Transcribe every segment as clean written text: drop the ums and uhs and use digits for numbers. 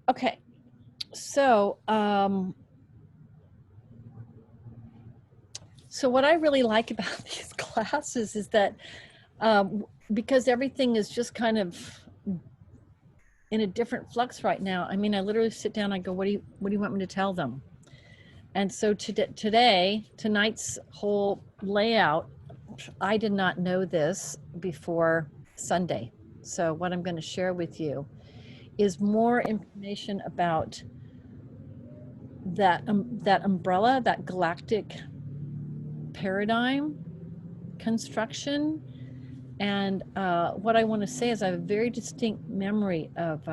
Okay, so so what I really like about these classes is that because everything is just kind of in a different flux right now. I mean, I literally sit down, I go, what do you want me to tell them? And so tonight's whole layout, I did not know this before Sunday. So what I'm going to share with you is more information about that umbrella, that galactic paradigm construction. And what I want to say is I have a very distinct memory of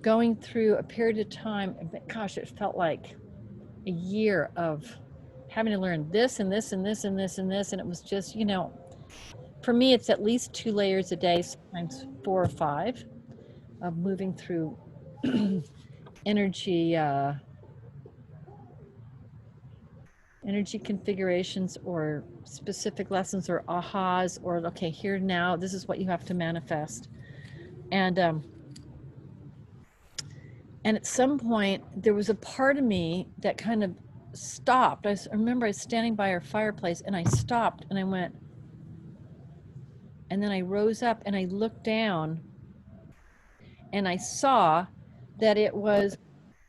going through a period of time. Gosh, it felt like a year of having to learn this and this and this and this and this. And it was just, for me, it's at least 2 layers a day, sometimes 4 or 5, of moving through energy energy configurations or specific lessons or ahas, or okay, here now, this is what you have to manifest. And at some point there was a part of me that kind of stopped. I remember I was standing by our fireplace and I stopped and I went, and then I rose up and I looked down and I saw that it was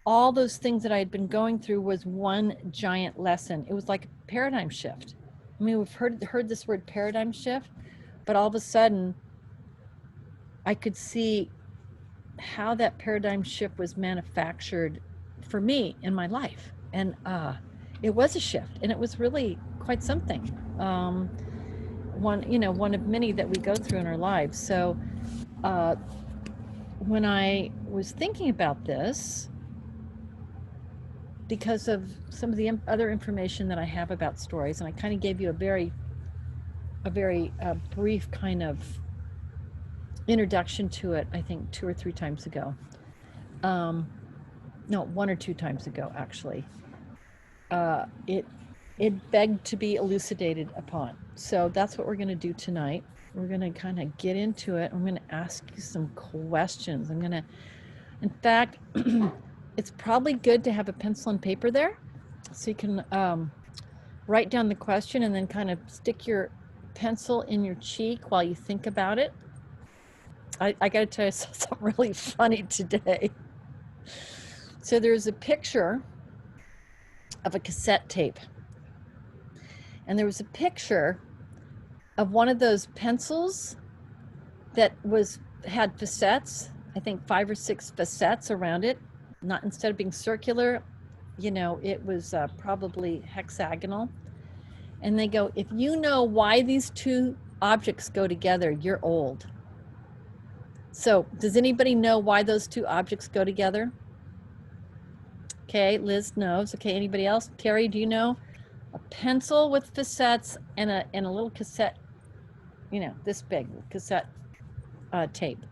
all those things that I had been going through was one giant lesson. It was like a paradigm shift. I mean, we've heard this word paradigm shift, but all of a sudden I could see how that paradigm shift was manufactured for me in my life. And it was a shift, and it was really quite something. One of many that we go through in our lives. So when I was thinking about this, because of some of the other information that I have about stories, and I kind of gave you a very brief kind of introduction to it, I think 2 or 3 times ago. No, 1 or 2 times ago, actually. It begged to be elucidated upon. So that's what we're going to do tonight. We're going to kind of get into it. I'm going to ask you some questions. In fact, it's probably good to have a pencil and paper there so you can write down the question and then kind of stick your pencil in your cheek while you think about it. I got to tell you something really funny today. So there's a picture of a cassette tape. And there was a picture of one of those pencils that had facets, I think 5 or 6 facets around it. Not, instead of being circular, it was probably hexagonal. And they go, if you know why these two objects go together, you're old. So does anybody know why those two objects go together? Okay, Liz knows. Okay, anybody else? Terry, do you know? A pencil with facets and a little cassette, this big cassette tape.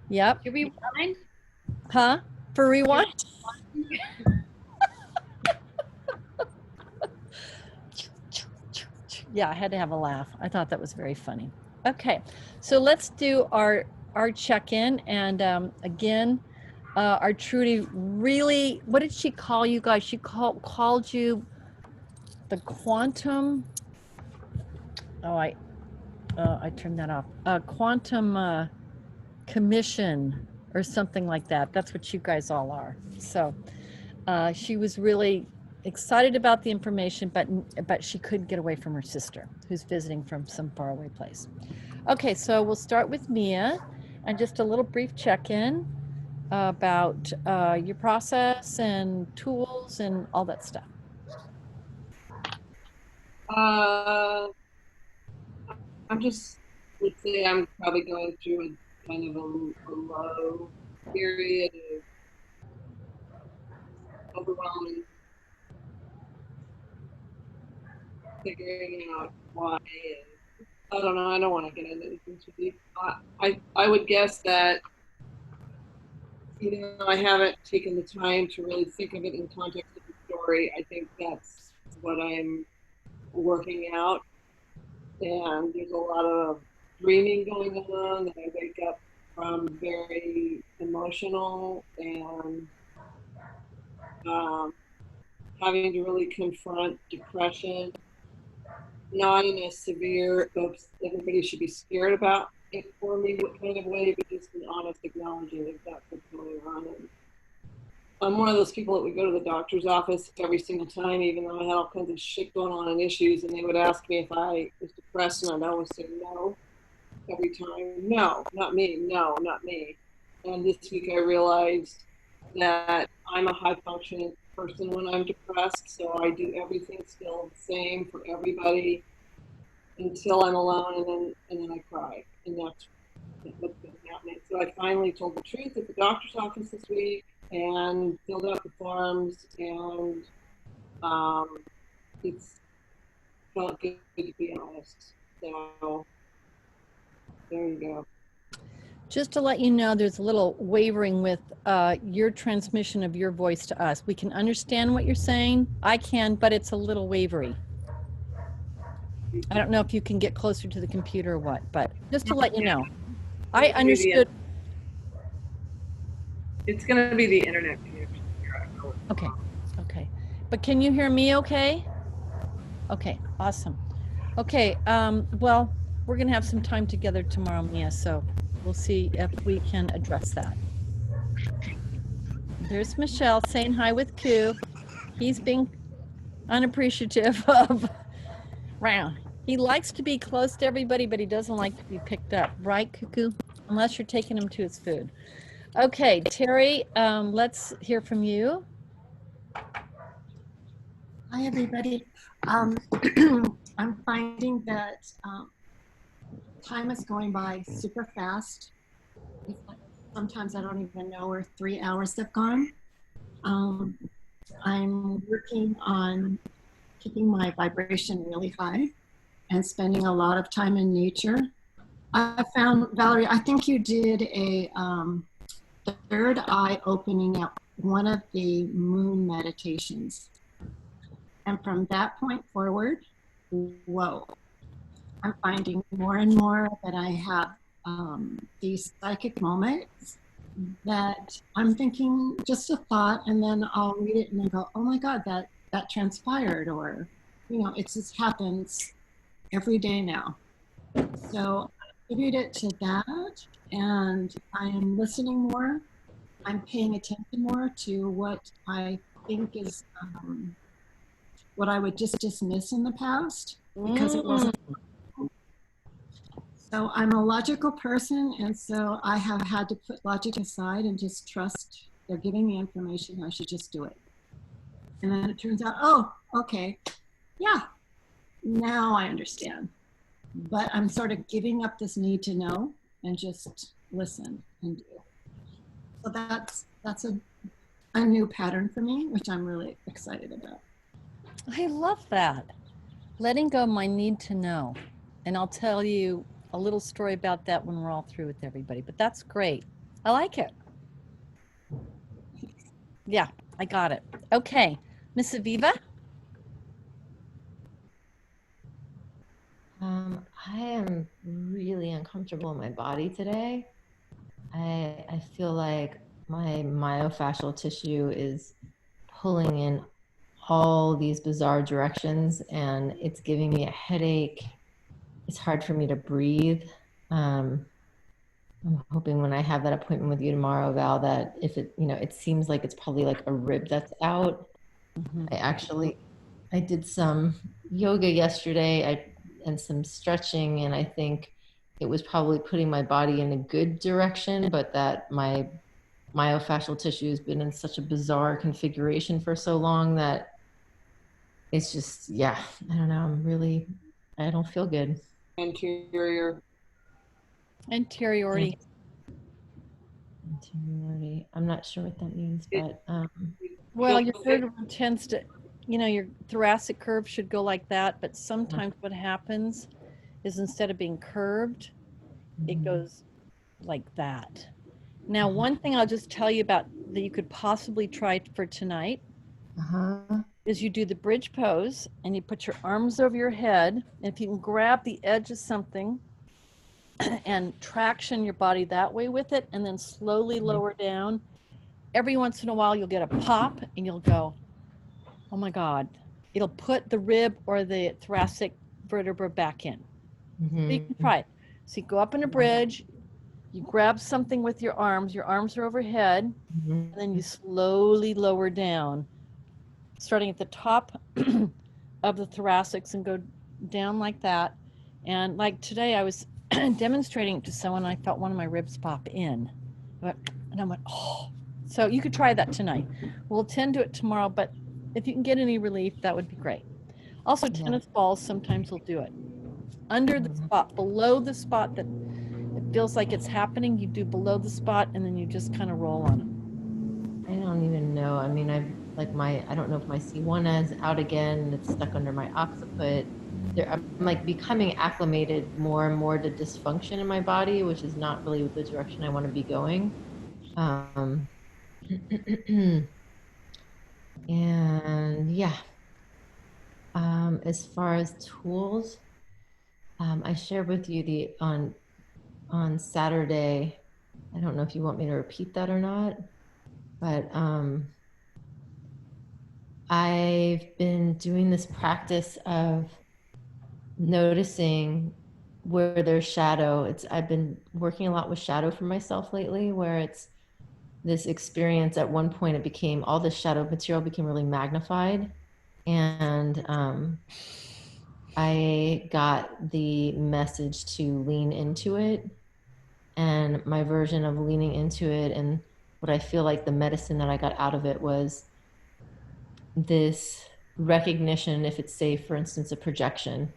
Yep. Should we rewind? Huh? For rewind? Yeah, I had to have a laugh. I thought that was very funny. Okay, so let's do our check-in. And again, our Trudy really, what did she call you guys? She called you the quantum. Oh, I turned that off. Quantum commission or something like that. That's what you guys all are. So she was really excited about the information, but she couldn't get away from her sister, who's visiting from some faraway place. Okay, so we'll start with Mia, and just a little brief check-in about your process and tools and all that stuff. I'm just would say I'm probably going through a kind of a low period of overwhelming figuring out why. I don't know. I don't want to get into anything too deep. I would guess that I haven't taken the time to really think of it in context of the story. I think that's what I'm working out. And there's a lot of dreaming going on that I wake up from very emotional and um, having to really confront depression, not in a severe, oops, everybody should be scared about it for me kind of way, but just an honest acknowledging that that's what's going on. And I'm one of those people that would go to the doctor's office every single time, even though I had all kinds of shit going on and issues, and they would ask me if I was depressed, and I'd always say no every time. No, not me. No, not me. And this week I realized that I'm a high functioning person when I'm depressed, so I do everything still the same for everybody until I'm alone, and then I cry, and that's what's been happening. So I finally told the truth at the doctor's office this week and filled out the forms, and it's felt good to be honest. So there you go. Just to let you know, there's a little wavering with your transmission of your voice to us. We can understand what you're saying. I can, but it's a little wavery. I don't know if you can get closer to the computer or what, but just to let you know. I understood. It's going to be the internet connection here. Okay. Okay. But can you hear me okay? Okay. Awesome. Okay. Well, we're going to have some time together tomorrow, Mia, so we'll see if we can address that. There's Michelle saying hi with Q. He's being unappreciative of round. He likes to be close to everybody, but he doesn't like to be picked up, right, Cuckoo? Unless you're taking him to his food. Okay, Terry, let's hear from you. Hi, everybody. I'm finding that time is going by super fast. Sometimes I don't even know where 3 hours have gone. I'm working on keeping my vibration really high and spending a lot of time in nature. I found, Valerie, I think you did a third eye opening at one of the moon meditations. And from that point forward, whoa, I'm finding more and more that I have these psychic moments that I'm thinking just a thought, and then I'll read it and then go, oh my God, that transpired, or, you know, it just happens every day now. So I attribute it to that, and I am listening more. I'm paying attention more to what I think is what I would just dismiss in the past because it wasn't. So I'm a logical person, and so I have had to put logic aside and just trust they're giving me information. I should just do it. And then it turns out, oh, okay, yeah, now I understand. But I'm sort of giving up this need to know and just listen and do. So that's a new pattern for me, which I'm really excited about. I love that. Letting go of my need to know. And I'll tell you a little story about that when we're all through with everybody. But that's great. I like it. Yeah, I got it. Okay. Miss Aviva? I am really uncomfortable in my body today. I feel like my myofascial tissue is pulling in all these bizarre directions, and it's giving me a headache. It's hard for me to breathe. I'm hoping when I have that appointment with you tomorrow, Val, that if it, you know, it seems like it's probably like a rib that's out. I did some yoga yesterday and some stretching, and I think it was probably putting my body in a good direction, but that my myofascial tissue has been in such a bizarre configuration for so long that it's just, yeah, I don't know. I don't feel good. Anteriority. Anteriority. I'm not sure what that means, but well, your third one tends to, you know, your thoracic curve should go like that, but sometimes what happens is instead of being curved, it goes like that. Now, one thing I'll just tell you about that you could possibly try for tonight is you do the bridge pose and you put your arms over your head. And if you can grab the edge of something and traction your body that way with it, and then slowly lower down. Every once in a while, you'll get a pop and you'll go, oh my God. It'll put the rib or the thoracic vertebra back in. So you can try it. So you go up in a bridge, you grab something with your arms are overhead, and then you slowly lower down, starting at the top of the thoracics and go down like that. And like today, I was demonstrating it to someone, I felt one of my ribs pop in. And I went, oh. So you could try that tonight. We'll tend to it tomorrow, but if you can get any relief, that would be great. Also, tennis balls sometimes will do it. Under the spot, below the spot that it feels like it's happening, you do below the spot, and then you just kind of roll on it. I don't even know. I mean, I don't know if my C1 is out again. It's stuck under my occiput. I'm like becoming acclimated more and more to dysfunction in my body, which is not really the direction I want to be going. And yeah, as far as tools, I shared with you on Saturday. I don't know if you want me to repeat that or not, but I've been doing this practice of noticing where there's shadow. I've been working a lot with shadow for myself lately, where it's this experience. At one point, it became, all the shadow material became really magnified, and I got the message to lean into it. And my version of leaning into it, and what I feel like the medicine that I got out of it, was this recognition, if it's, say, for instance, a projection,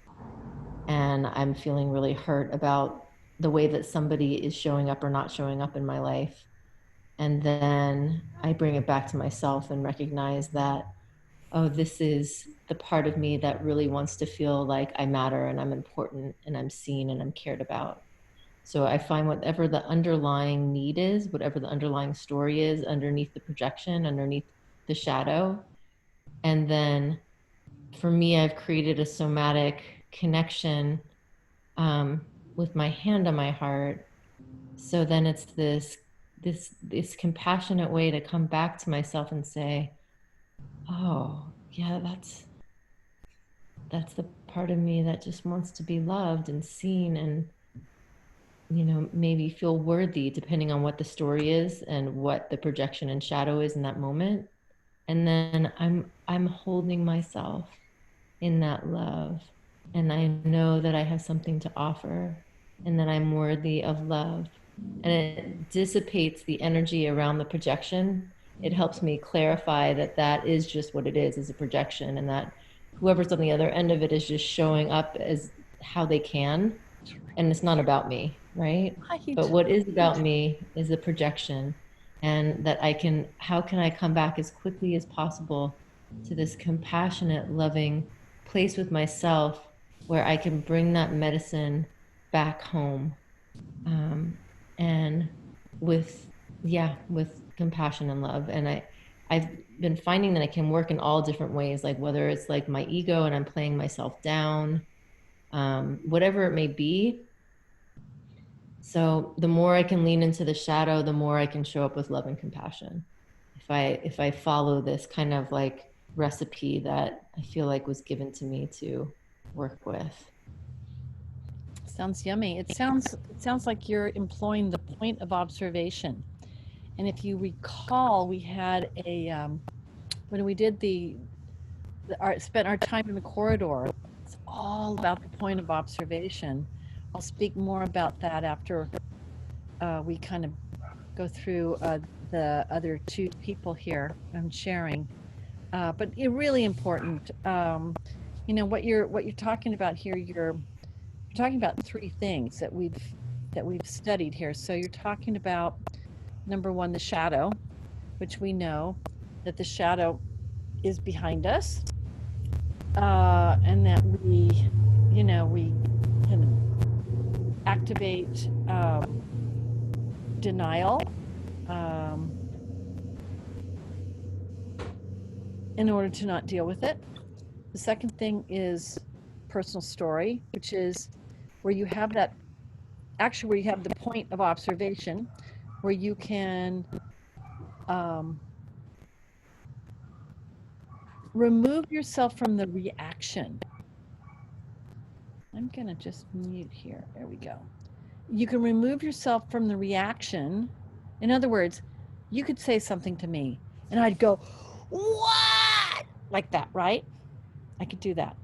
and I'm feeling really hurt about the way that somebody is showing up or not showing up in my life. And then I bring it back to myself and recognize that, oh, this is the part of me that really wants to feel like I matter and I'm important and I'm seen and I'm cared about. So I find whatever the underlying need is, whatever the underlying story is underneath the projection, underneath the shadow. And then for me, I've created a somatic connection with my hand on my heart. So then it's this compassionate way to come back to myself and say, oh yeah, that's the part of me that just wants to be loved and seen, and maybe feel worthy, depending on what the story is and what the projection and shadow is in that moment. And then I'm holding myself in that love, and I know that I have something to offer and that I'm worthy of love. And it dissipates the energy around the projection. It helps me clarify that is just what it is a projection, and that whoever's on the other end of it is just showing up as how they can, and it's not about me, right? But what is about me is a projection, and that how can I come back as quickly as possible to this compassionate, loving place with myself, where I can bring that medicine back home, and with compassion and love. And I've been finding that I can work in all different ways, like whether it's like my ego and I'm playing myself down, whatever it may be. So the more I can lean into the shadow, the more I can show up with love and compassion. If I follow this kind of like recipe that I feel like was given to me to work with. Sounds yummy. It sounds like you're employing the point of observation. And if you recall, we had when we did spent our time in the corridor, it's all about the point of observation. I'll speak more about that after we kind of go through the other two people here I'm sharing. But it's really important. What you're talking about here, you're talking about three things that we've studied here. So you're talking about, number one, the shadow, which we know that the shadow is behind us, and that we can activate denial in order to not deal with it. The second thing is personal story, which is where you have that actually where you have the point of observation, where you can remove yourself from the reaction. I'm going to just mute here. There we go. You can remove yourself from the reaction. In other words, you could say something to me and I'd go, what? Like that, right? I could do that.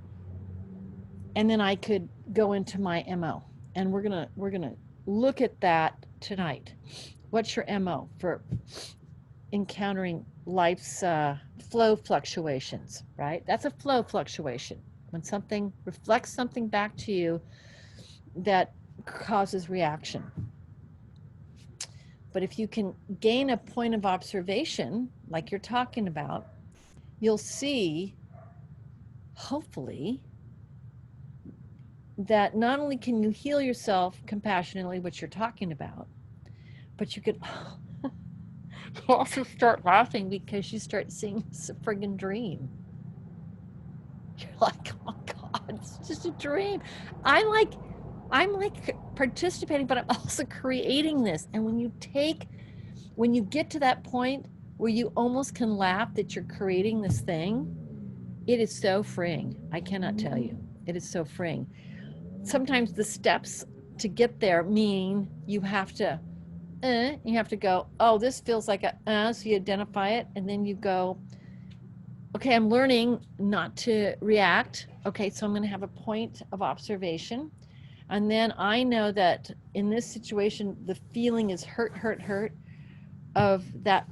And then I could go into my MO. And we're going to look at that tonight. What's your MO for encountering life's flow fluctuations, right? That's a flow fluctuation. When something reflects something back to you that causes reaction. But if you can gain a point of observation, like you're talking about, you'll see, hopefully, that not only can you heal yourself compassionately, which you're talking about, but you could also start laughing because you start seeing it's a friggin' dream. You're like, oh my God, it's just a dream. I'm like participating, but I'm also creating this. And when you get to that point where you almost can laugh that you're creating this thing, it is so freeing. I cannot tell you. It is so freeing. Sometimes the steps to get there mean you have to go, oh, this feels like a, so you identify it, and then you go, okay, I'm learning not to react. Okay, so I'm going to have a point of observation. And then I know that in this situation, the feeling is hurt of that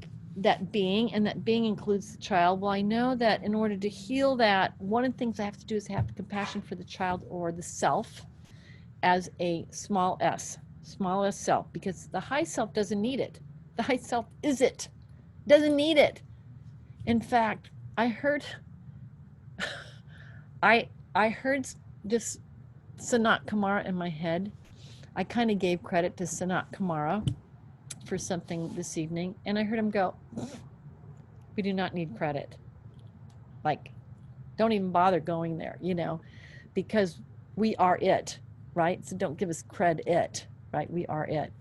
being, and that being includes the child. Well, I know that in order to heal that, one of the things I have to do is have compassion for the child or the self as a small s self, because the high self doesn't need it. The high self doesn't need it. In fact, I heard this Sanat Kumara in my head. I kind of gave credit to Sanat Kumara for something this evening, and I heard him go, we do not need credit. Like, don't even bother going there, because we are it, right? So don't give us credit, right? We are it.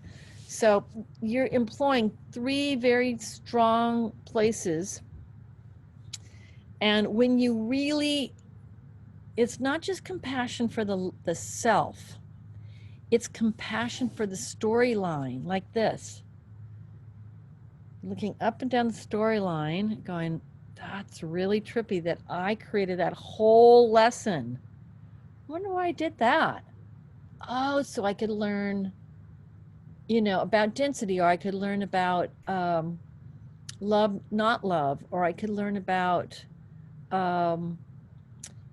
So you're employing 3 very strong places. And when you really, it's not just compassion for the self, it's compassion for the storyline, like this. Looking up and down the storyline, going, that's really trippy that I created that whole lesson. I wonder why I did that. Oh, so I could learn, about density, or I could learn about love, not love, or I could learn about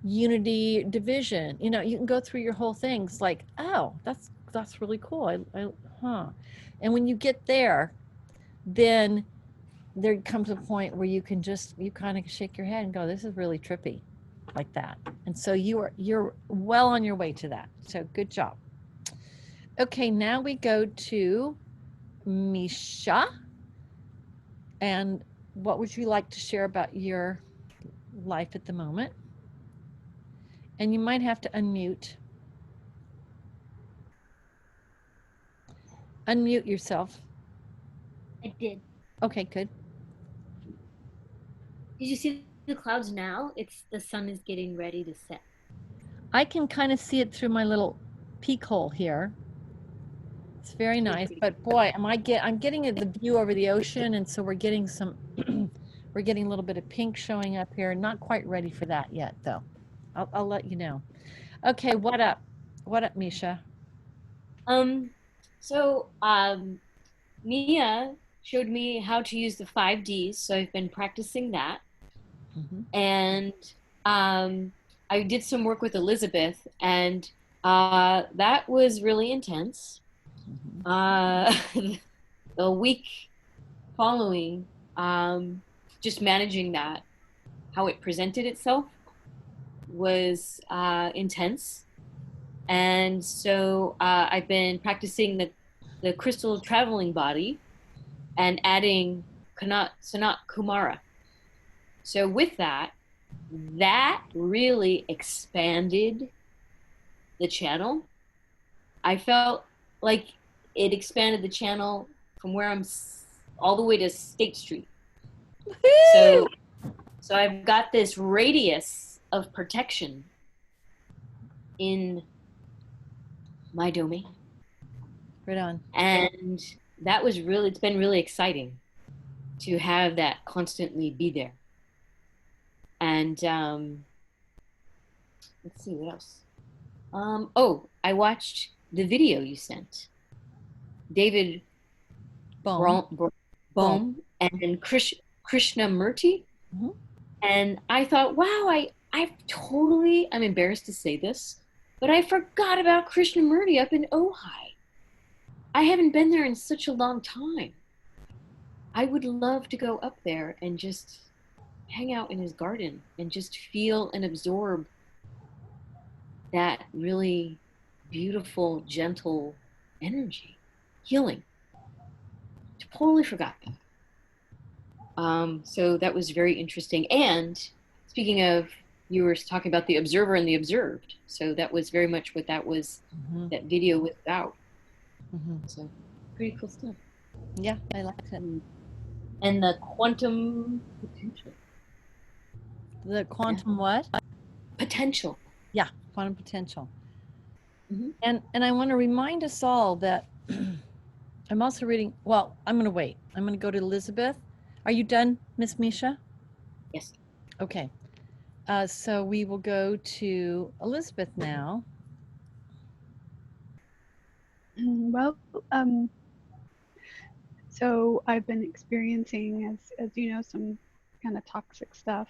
unity, division. You can go through your whole things like, oh, that's really cool. And when you get there, then there comes a point where you kind of shake your head and go, this is really trippy, like that. And so you're well on your way to that. So good job. Okay, now we go to Misha. And what would you like to share about your life at the moment? And you might have to unmute. Unmute yourself. I did. Okay, good. Did you see the clouds now? The sun is getting ready to set. I can kind of see it through my little peek hole here. It's very nice, but boy, I'm getting the view over the ocean, and so we're getting we're getting a little bit of pink showing up here. Not quite ready for that yet, though. I'll let you know. Okay, what up? What up, Misha? So Mia showed me how to use the 5Ds, so I've been practicing that. And I did some work with Elizabeth, and that was really intense. The week following, just managing that, how it presented itself was intense. And so I've been practicing the crystal traveling body and adding Sanat Kumara. So with that really expanded the channel. I felt like it expanded the channel from where all the way to State Street. So I've got this radius of protection in my domain. Right on. And that was really, it's been really exciting to have that constantly be there. And let's see what else. Oh, I watched the video you sent. David Bohm and Krishnamurti. Mm-hmm. And I thought, wow, I'm embarrassed to say this, but I forgot about Krishnamurti up in Ojai. I haven't been there in such a long time. I would love to go up there and just hang out in his garden and just feel and absorb that really beautiful, gentle energy, healing. Totally forgot that. So that was very interesting. And speaking of, you were talking about the observer and the observed. So that was very much what that was, that video was about. So pretty cool stuff. Yeah, I liked it. And the quantum potential. The quantum what? Potential. Yeah, quantum potential. And I want to remind us all that I'm also reading, well, I'm going to wait. I'm going to go to Elizabeth. Are you done, Miss Misha? Yes. Okay. So we will go to Elizabeth now. Well, so I've been experiencing, as you know, some kind of toxic stuff.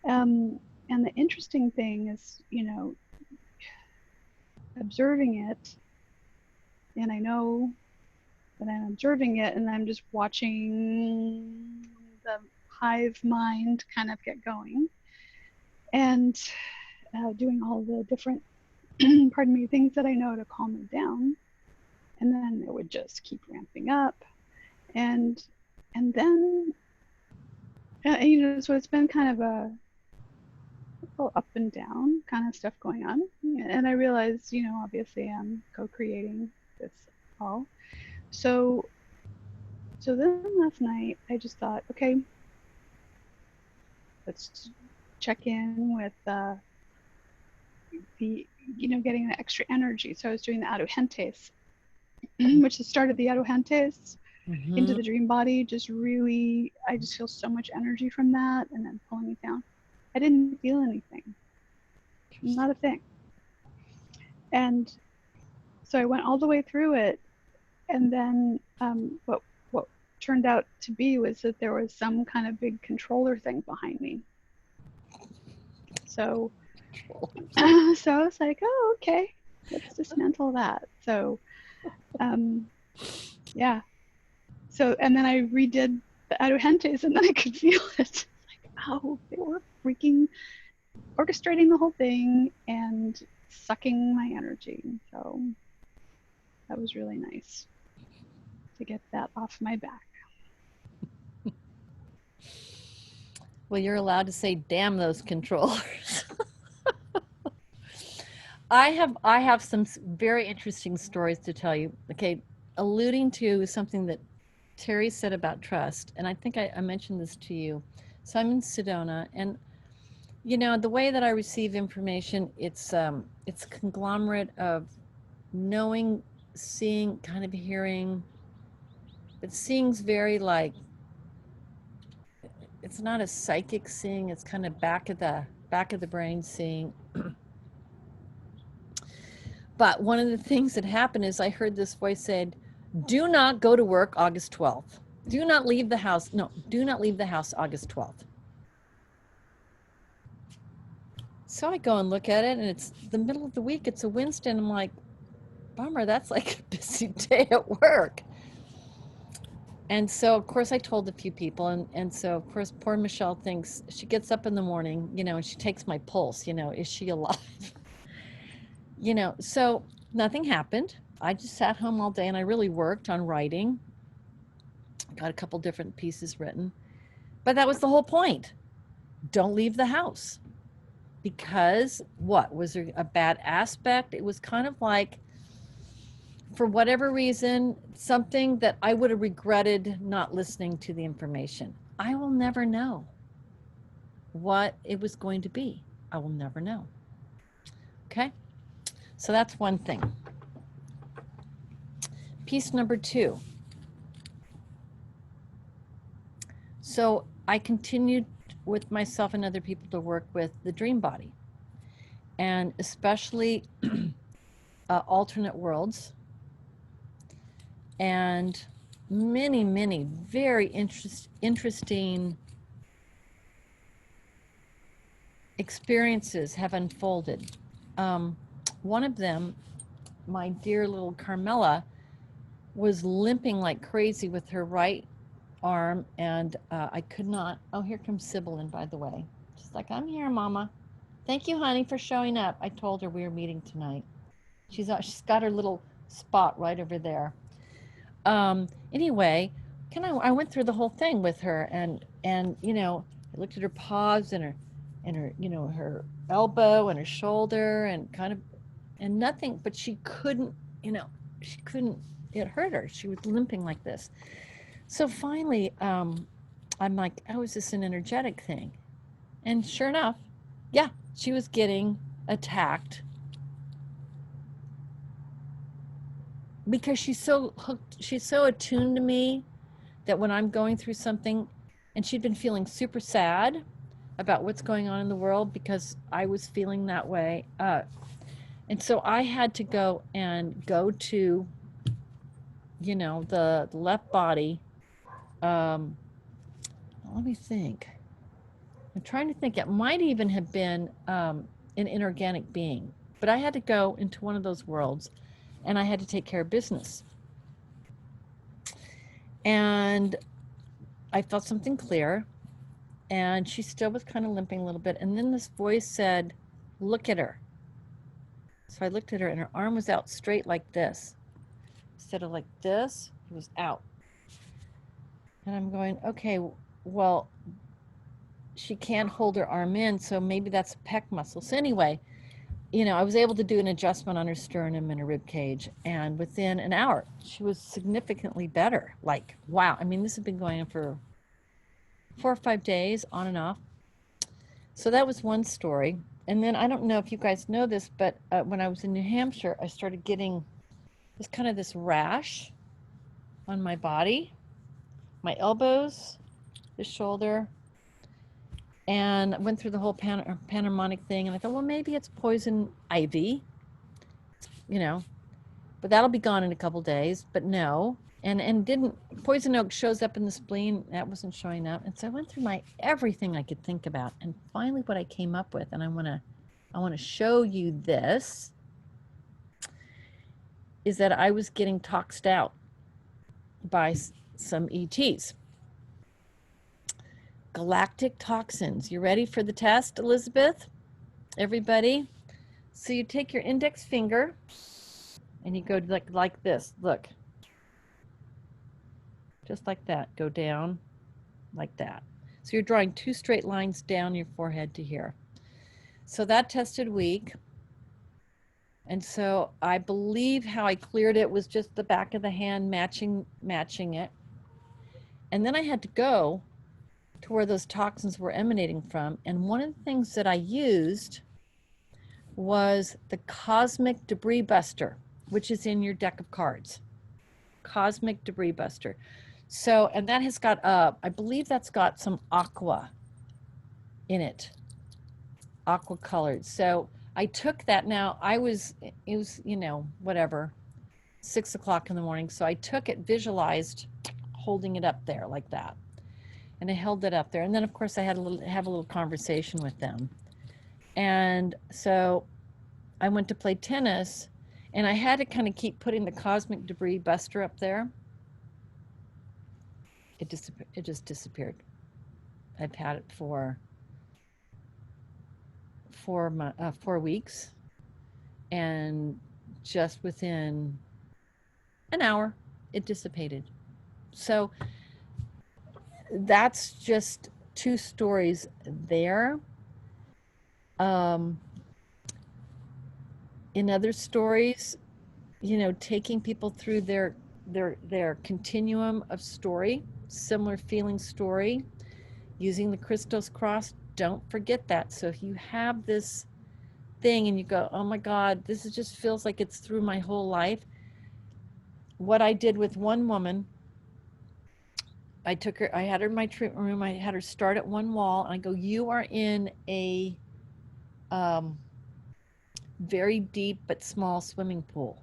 And the interesting thing is, you know, observing it, and I know that I'm observing it, and I'm just watching the hive mind kind of get going, and doing all the different, pardon me, things that I know to calm it down. And then it would just keep ramping up, and then you know, so it's been kind of a little up and down kind of stuff going on. And I realized, you know, obviously I'm co-creating this all. So then last night I just thought, okay, let's check in with the, you know, getting the extra energy. So I was doing the Aduhentes, which is started the Aduhentes into the dream body. Just really, I just feel so much energy from that, and then pulling it down. I didn't feel anything, not a thing. And so I went all the way through it, and then what turned out to be was that there was some kind of big controller thing behind me. So I was like, oh, okay, let's dismantle that. So yeah. So, and then I redid the Aduhentes, and then I could feel it. Like, oh, they were freaking orchestrating the whole thing and sucking my energy. So that was really nice to get that off my back. Well, you're allowed to say, damn those controllers. I have some very interesting stories to tell you. Okay, alluding to something that Terry said about trust, and I think I mentioned this to you. So I'm in Sedona, and you know, the way that I receive information, it's a conglomerate of knowing, seeing, kind of hearing. But seeing's very like, it's not a psychic seeing, it's kind of back of the brain seeing. But one of the things that happened is I heard this voice said, do not go to work August 12th. Do not leave the house. No, do not leave the house August 12th. So I go and look at it, and it's the middle of the week. It's a Wednesday, and I'm like, bummer, that's like a busy day at work. And so, of course, I told a few people, and so, of course, poor Michelle thinks, she gets up in the morning, you know, and she takes my pulse, you know, is she alive? You know, so nothing happened. I just sat home all day, and I really worked on writing. Got a couple different pieces written. But that was the whole point. Don't leave the house. Because what? Was there a bad aspect? It was kind of like for whatever reason, something that I would have regretted not listening to the information. I will never know what it was going to be. I will never know. Okay? So that's one thing. Piece number 2. So I continued with myself and other people to work with the dream body, and especially alternate worlds, and many very interesting experiences have unfolded. One of them, my dear little Carmela, was limping like crazy with her right arm, and I could not. Oh, here comes Sybil in, by the way. She's like, I'm here, Mama. Thank you, honey, for showing up. I told her we were meeting tonight. She's got her little spot right over there. Anyway, I went through the whole thing with her, and you know, I looked at her paws and her you know, her elbow and her shoulder, and and nothing, but she couldn't, you know, it hurt her. She was limping like this. So finally, I'm like, oh, is this an energetic thing? And sure enough, yeah, she was getting attacked because she's so hooked, she's so attuned to me, that when I'm going through something, and she'd been feeling super sad about what's going on in the world because I was feeling that way. And so I had to go to, you know, the left body. Let me think. I'm trying to think. It might even have been an inorganic being, but I had to go into one of those worlds, and I had to take care of business. And I felt something clear, and she still was kind of limping a little bit. And then this voice said, look at her. So I looked at her, and her arm was out straight like this. Instead of like this, it was out. And I'm going, okay, well, she can't hold her arm in, so maybe that's a pec muscle. So anyway, you know, I was able to do an adjustment on her sternum and her rib cage, and within an hour, she was significantly better. Like, wow. I mean, this had been going on for 4 or 5 days, on and off. So that was one story. And then I don't know if you guys know this, but when I was in New Hampshire, I started getting this rash on my body, my elbows, the shoulder, and I went through the whole panoramic thing, and I thought, well, maybe it's poison ivy, you know, but that'll be gone in a couple days. But no, and didn't. Poison oak shows up in the spleen. That wasn't showing up, and so I went through everything I could think about, and finally, what I came up with, and I want to show you this, is that I was getting toxed out by some ETs. Galactic toxins. You ready for the test, Elizabeth? Everybody? So you take your index finger and you go like this. Look. Just like that. Go down like that. So you're drawing 2 straight lines down your forehead to here. So that tested weak. And so I believe how I cleared it was just the back of the hand matching it. And then I had to go to where those toxins were emanating from. And one of the things that I used was the Cosmic Debris Buster, which is in your deck of cards. Cosmic Debris Buster. So, and that has got, I believe that's got some aqua in it, aqua colored. So I took that. Now it was, you know, whatever, 6 o'clock in the morning. So I took it, visualized holding it up there like that. And I held it up there. And then, of course, I had have a little conversation with them. And so I went to play tennis, and I had to kind of keep putting the Cosmic Debris Buster up there. It just disappeared. I've had it for 4 weeks, and just within an hour, it dissipated. So that's just 2 stories there. In other stories, you know, taking people through their continuum of story, similar feeling story, using the Christos cross. Don't forget that. So if you have this thing and you go, oh my God, this is just feels like it's through my whole life. What I did with one woman, I took her, I had her in my treatment room, I had her start at one wall, and I go, you are in a very deep but small swimming pool.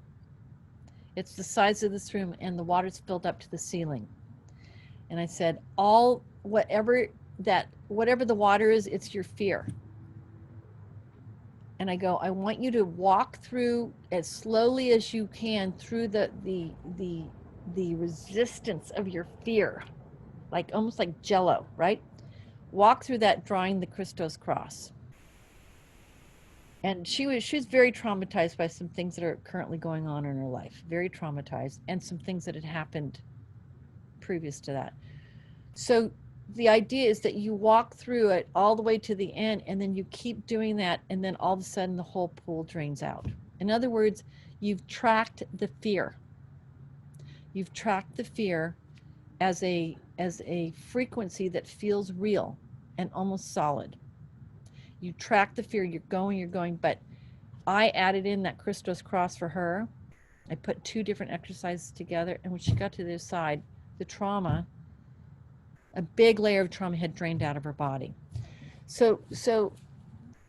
It's the size of this room and the water's filled up to the ceiling. And I said, whatever the water is, it's your fear. And I go, I want you to walk through as slowly as you can through the resistance of your fear, like almost like Jello, right? Walk through that, drawing the Christos cross. And she was very traumatized by some things that are currently going on in her life, very traumatized, and some things that had happened previous to that. So the idea is that you walk through it all the way to the end, and then you keep doing that, and then all of a sudden the whole pool drains out. In other words, you've tracked the fear. You've tracked the fear as a frequency that feels real and almost solid. You track the fear, you're going, but I added in that Christos cross for her. I put 2 different exercises together, and when she got to the other side, the trauma, a big layer of trauma had drained out of her body. So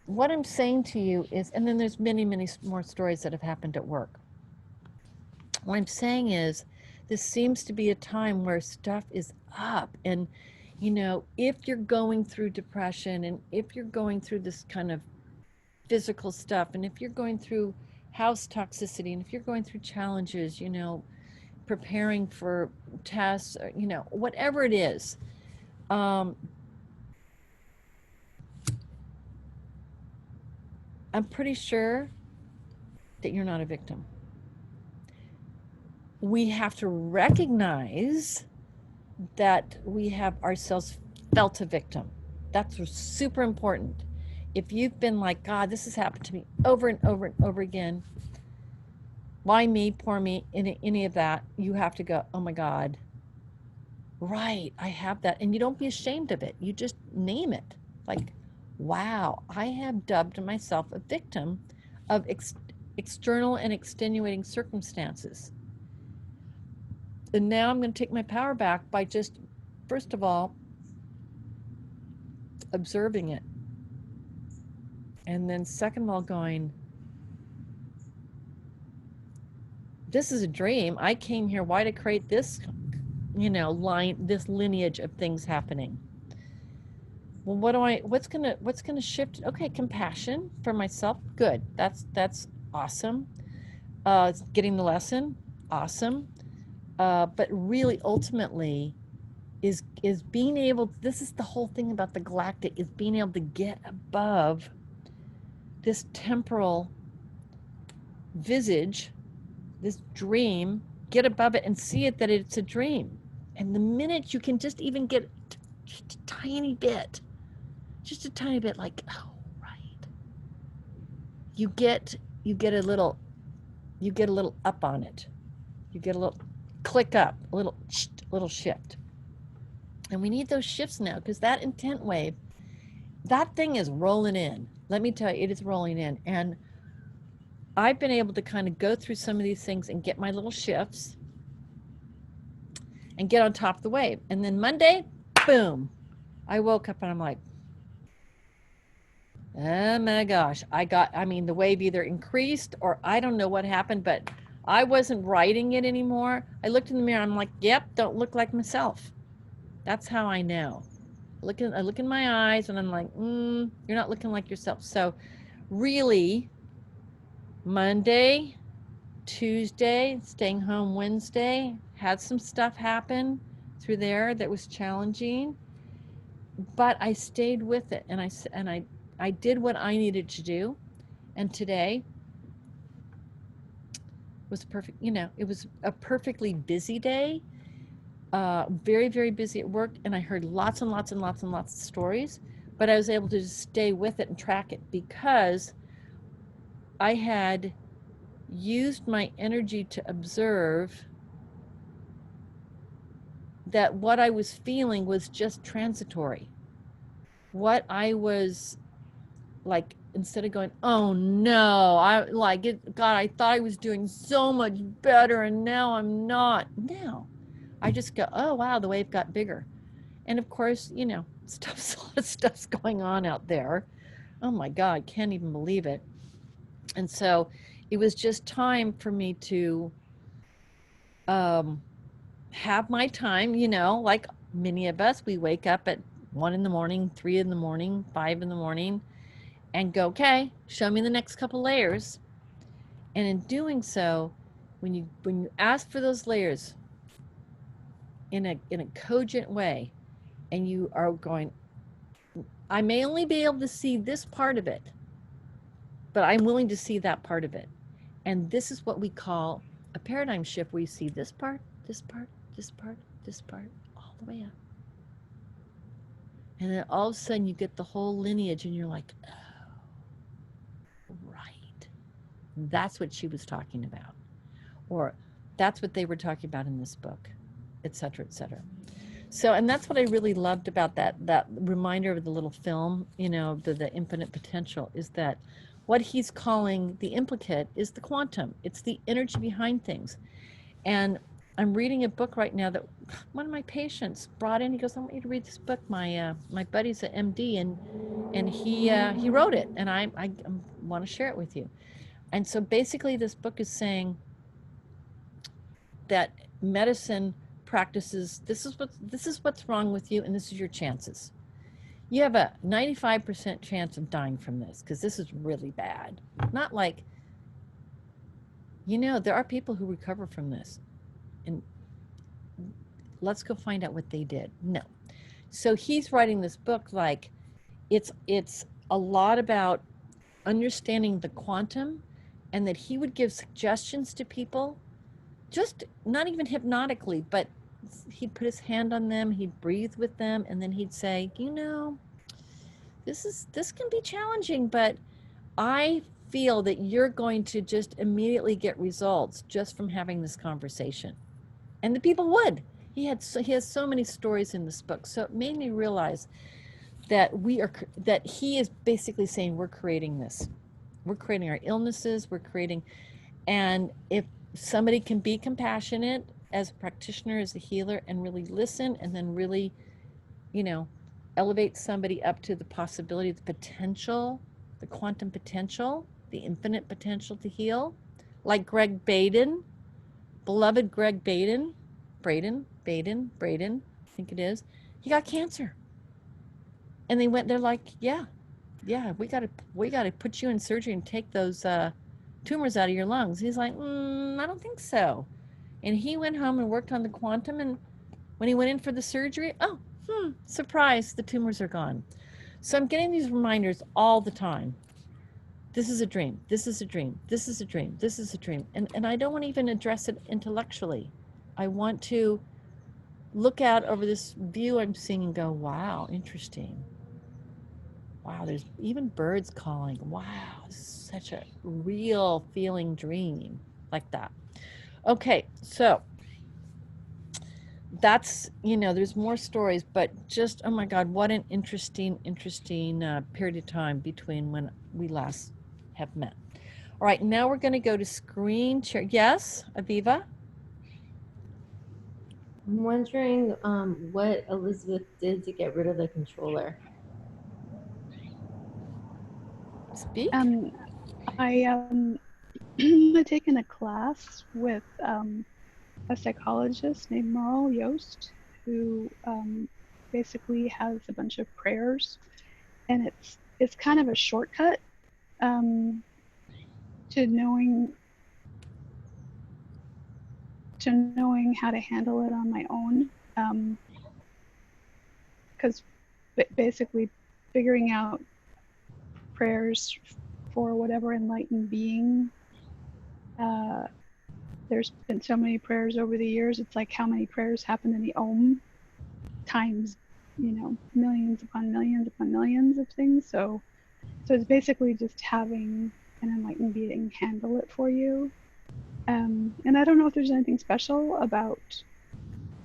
what I'm saying to you is, and then there's many more stories that have happened at work. What I'm saying is, this seems to be a time where stuff is up, and you know, if you're going through depression, and if you're going through this kind of physical stuff, and if you're going through house toxicity, and if you're going through challenges, you know, preparing for tests, or, you know, whatever it is, I'm pretty sure that you're not a victim. We have to recognize that we have ourselves felt a victim. That's super important. If you've been like, God, this has happened to me over and over and over again, why me, poor me, any of that, you have to go, oh my God, right, I have that. And you don't be ashamed of it. You just name it. Like, wow, I have dubbed myself a victim of external and extenuating circumstances. And now I'm going to take my power back by just, first of all, observing it. And then second of all, going, this is a dream. I came here, why to create this, you know, this lineage of things happening? Well, what's gonna shift? Okay, compassion for myself. Good. That's awesome. Getting the lesson. Awesome. But really, ultimately, is being able, this is the whole thing about the galactic, is being able to get above this temporal visage, this dream, get above it and see it that it's a dream. And the minute you can just even get just a tiny bit, like, oh, right. You get a little up on it. You get a little click up, a little shift. And we need those shifts now, because that intent wave, that thing is rolling in. Let me tell you, it is rolling in. And I've been able to kind of go through some of these things and get my little shifts and get on top of the wave. And then Monday, boom, I woke up and I'm like, oh my gosh, the wave either increased or I don't know what happened, but I wasn't writing it anymore. I looked in the mirror, I'm like, yep, don't look like myself. That's how I know. I look in my eyes and I'm like, you're not looking like yourself. So really, Monday, Tuesday, staying home Wednesday, had some stuff happen through there that was challenging, but I stayed with it, and I did what I needed to do. And today was perfect. You know, it was a perfectly busy day. Very, very busy at work, and I heard lots of stories, but I was able to just stay with it and track it, because I had used my energy to observe that what I was feeling was just transitory. What I was like, instead of going, oh no, I like it, God, I thought I was doing so much better and now I'm not. No, I just go, oh wow, the wave got bigger. And of course, you know, a lot of stuff's going on out there. Oh my God, can't even believe it. And so it was just time for me to have my time, you know, like many of us, we wake up at 1 in the morning, 3 in the morning, 5 in the morning, and go, okay, show me the next couple layers. And in doing so, when you ask for those layers in a cogent way, and you are going, I may only be able to see this part of it, but I'm willing to see that part of it. And this is what we call a paradigm shift, where you see this part, this part, this part, this part, all the way up. And then all of a sudden you get the whole lineage and you're like, oh, right. That's what she was talking about. Or that's what they were talking about in this book, et cetera, et cetera. So, and that's what I really loved about that reminder of the little film, you know, the infinite potential, is that what he's calling the implicate is the quantum. It's the energy behind things. And I'm reading a book right now that one of my patients brought in. He goes, I want you to read this book. My buddy's an MD, and he wrote it, and I want to share it with you. And so basically this book is saying that medicine practices, this is what's wrong with you, and this is your chances. You have a 95% chance of dying from this, because this is really bad. Not like, you know, there are people who recover from this, and let's go find out what they did. No. So he's writing this book like it's a lot about understanding the quantum, and that he would give suggestions to people, just not even hypnotically, but he'd put his hand on them, he'd breathe with them, and then he'd say, you know, this can be challenging, but I feel that you're going to just immediately get results just from having this conversation. And the people would. He has so many stories in this book. So it made me realize that that he is basically saying we're creating this. We're creating our illnesses, we're creating, and if somebody can be compassionate as a practitioner, as a healer, and really listen, and then really, you know, elevate somebody up to the possibility, the potential, the quantum potential, the infinite potential to heal, like Greg Baden, beloved Greg Baden, Braden, I think it is. He got cancer, and they're like, yeah, we got to put you in surgery and take those tumors out of your lungs. He's like, I don't think so. And he went home and worked on the quantum, and when he went in for the surgery, surprise, the tumors are gone. So I'm getting these reminders all the time. This is a dream. This is a dream. This is a dream. This is a dream. And I don't want to even address it intellectually. I want to look out over this view I'm seeing and go, wow, interesting. Wow, there's even birds calling. Wow, such a real feeling dream, like that. Okay, so that's, you know, there's more stories, but just, oh my God, what an interesting period of time between when we last have met. All right, now we're going to go to screen share. Yes, Aviva? I'm wondering what Elizabeth did to get rid of the controller. Speak. I had taken a class with a psychologist named Merle Yost, who basically has a bunch of prayers, and it's kind of a shortcut to knowing how to handle it on my own, because basically figuring out prayers for whatever enlightened being, there's been so many prayers over the years. It's like how many prayers happen in the Om times, you know, millions upon millions of things. So it's basically just having an enlightened being handle it for you. And I don't know if there's anything special about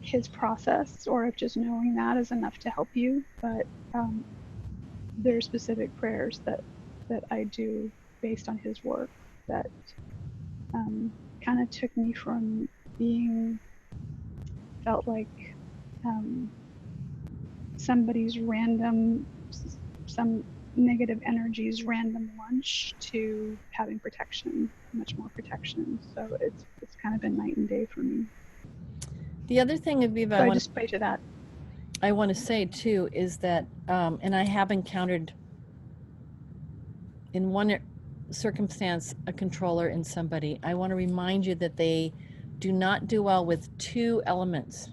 his process or if just knowing that is enough to help you, but there are specific prayers that I do based on his work that kind of took me from being felt like somebody's random, some negative energies random lunch to having protection, much more protection. So it's kind of been night and day for me. The other thing, Aviva, So I just pray to that. I want to say too is that, and I have encountered in one circumstance a controller in somebody. I want to remind you that they do not do well with two elements.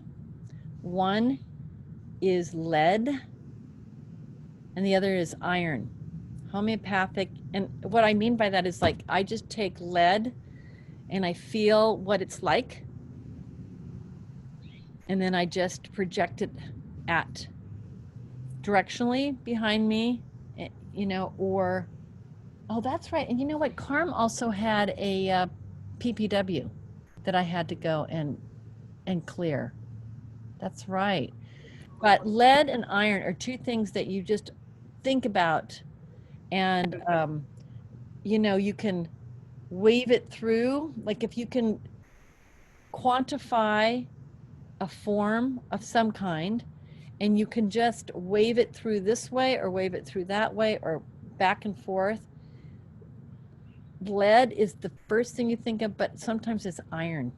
One is lead, and the other is iron. Homeopathic, and what I mean by that is like I just take lead and I feel what it's like, and then I just project it at directionally behind me, you know, or, oh, that's right. And you know what? Carm also had a PPW that I had to go and clear. That's right. But lead and iron are two things that you just think about, and you know, you can wave it through. Like if you can quantify a form of some kind, and you can just wave it through this way or wave it through that way or back and forth. Lead is the first thing you think of, but sometimes it's iron.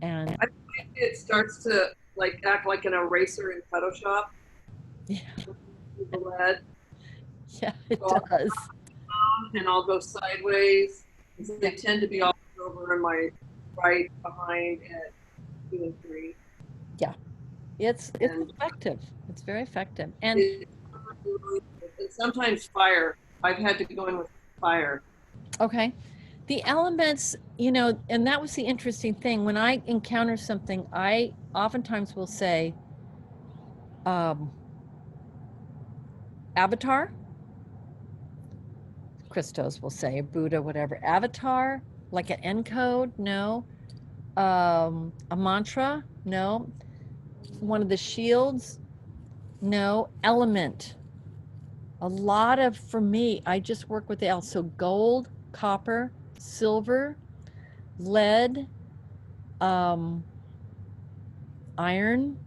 And I think it starts to like act like an eraser in Photoshop. yeah, The lead, yeah, it does. and I'll go sideways. They tend to be all over in my right behind at 2 and 3. Yeah, it's effective. It's very effective. And sometimes fire. I've had to go in with fire. okay. The elements, you know, and that was the interesting thing. When I encounter something, I oftentimes will say, Avatar, Christos will say, Buddha, whatever. Avatar, like an encode, no. A mantra, no. One of the shields, no. Element. A lot of, for me, I just work with the L. So gold, copper, silver, lead, iron.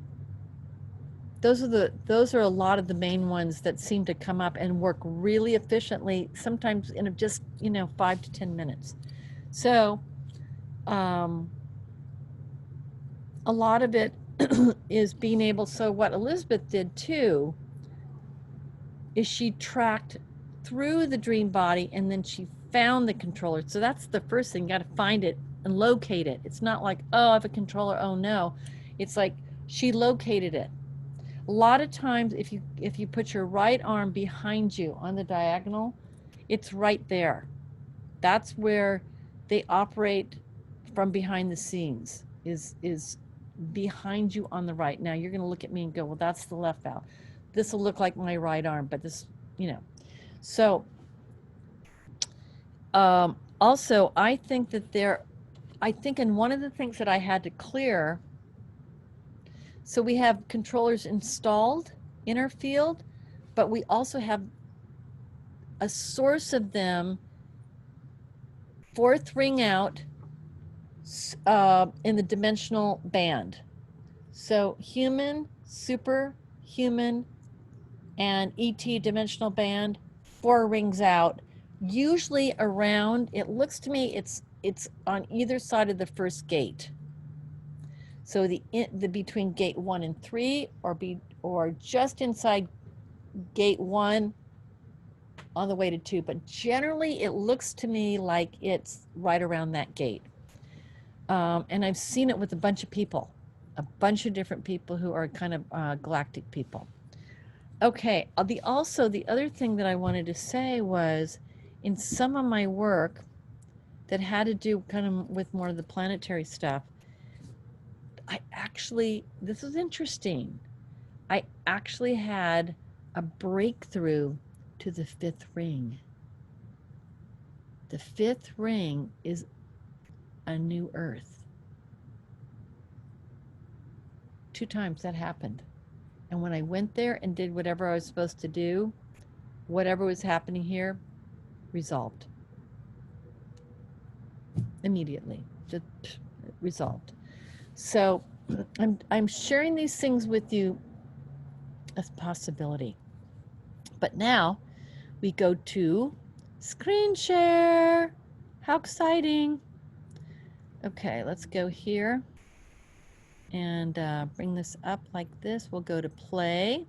Those are a lot of the main ones that seem to come up and work really efficiently, sometimes in just, you know, 5 to 10 minutes. So a lot of it is being able, so what Elizabeth did too is she tracked through the dream body and then she found the controller. So that's the first thing, you got to find it and locate it. It's not like, oh, I have a controller, oh no. It's like she located it. A lot of times if you put your right arm behind you on the diagonal, it's right there. That's where they operate from behind the scenes, is behind you on the right. Now you're going to look at me and go, well, that's the left valve. This will look like my right arm, but this, you know. So also, I think that and one of the things that I had to clear, so we have controllers installed in our field, but we also have a source of them, fourth ring out, in the dimensional band. So human, superhuman, and ET dimensional band, 4 rings out, usually around, it looks to me it's on either side of the first gate. So the between gate 1 and 3, or just inside gate 1 on the way to 2, but generally it looks to me like it's right around that gate. And I've seen it with a bunch of people, a bunch of different people who are kind of galactic people. Okay, the other thing that I wanted to say was, in some of my work that had to do kind of with more of the planetary stuff, this is interesting, I actually had a breakthrough to the 5th ring. The 5th ring is a new earth. 2 times that happened. And when I went there and did whatever I was supposed to do, whatever was happening here resolved. Immediately. Just resolved. So I'm sharing these things with you as possibility. But now we go to screen share. How exciting. Okay, let's go here and bring this up like this. We'll go to play.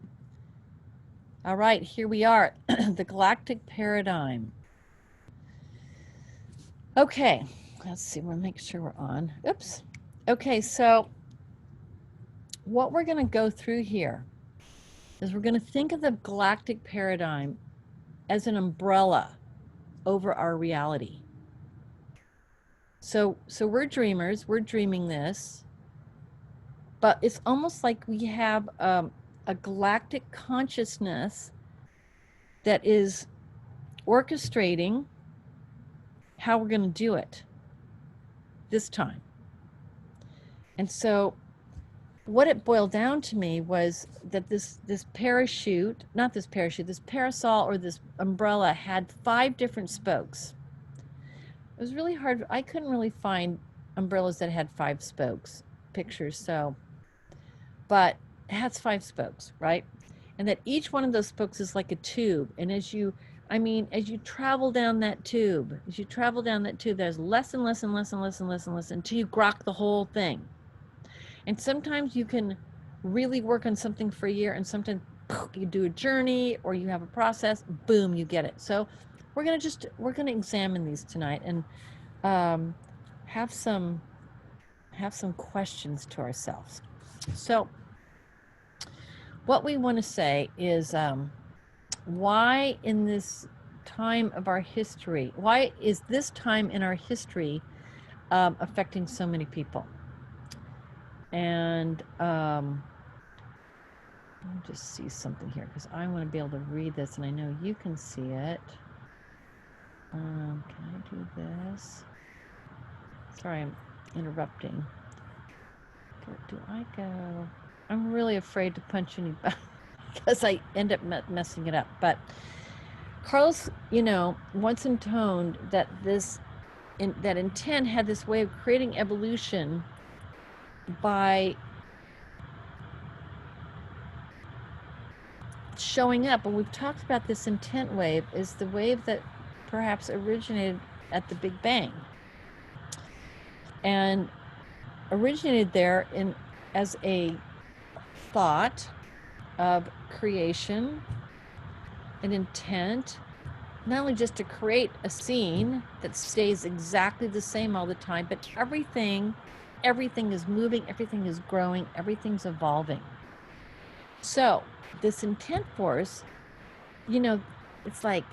All right, here we are, the Galactic Paradigm. Okay, let's see, we'll make sure we're on. Oops. Okay, so what we're going to go through here is we're going to think of the Galactic Paradigm as an umbrella over our reality. So we're dreamers, we're dreaming this, but it's almost like we have a galactic consciousness that is orchestrating how we're going to do it this time. And so what it boiled down to me was that this parachute, not this parachute, this parasol or this umbrella had 5 different spokes. It was really hard. I couldn't really find umbrellas that had 5 spokes, pictures, so, but it has 5 spokes, right? And that each one of those spokes is like a tube. And as you travel down that tube, there's less and less and less and less and less and less until you grok the whole thing. And sometimes you can really work on something for a year, and sometimes you do a journey or you have a process, boom, you get it. So we're gonna examine these tonight and have some questions to ourselves. So what we want to say is why in this time of our history, why is this time in our history affecting so many people? And let me just see something here because I want to be able to read this and I know you can see it. Can I do this? Sorry, I'm interrupting. Do I go? I'm really afraid to punch any buttons because I end up messing it up. But Carlos, once intoned that that intent had this way of creating evolution by showing up. And we've talked about this intent wave is the wave that perhaps originated at the Big Bang and originated there as a thought of creation, an intent, not only just to create a scene that stays exactly the same all the time, but everything is moving, everything is growing, everything's evolving. So this intent force, it's like,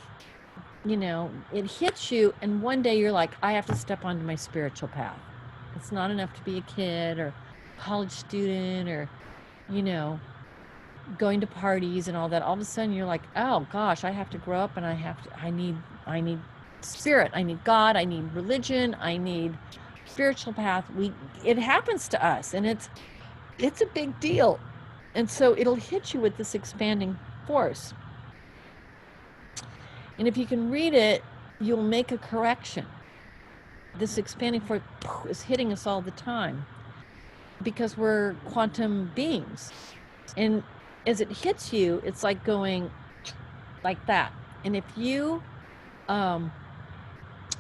it hits you and one day you're like, I have to step onto my spiritual path. It's not enough to be a kid or college student or, going to parties and all that. All of a sudden you're like, oh gosh, I have to grow up and I need spirit, I need God, I need religion, I need spiritual path. It happens to us and it's a big deal. And so it'll hit you with this expanding force. And if you can read it, you'll make a correction. This expanding force is hitting us all the time because we're quantum beings. And as it hits you, it's like going like that. And if you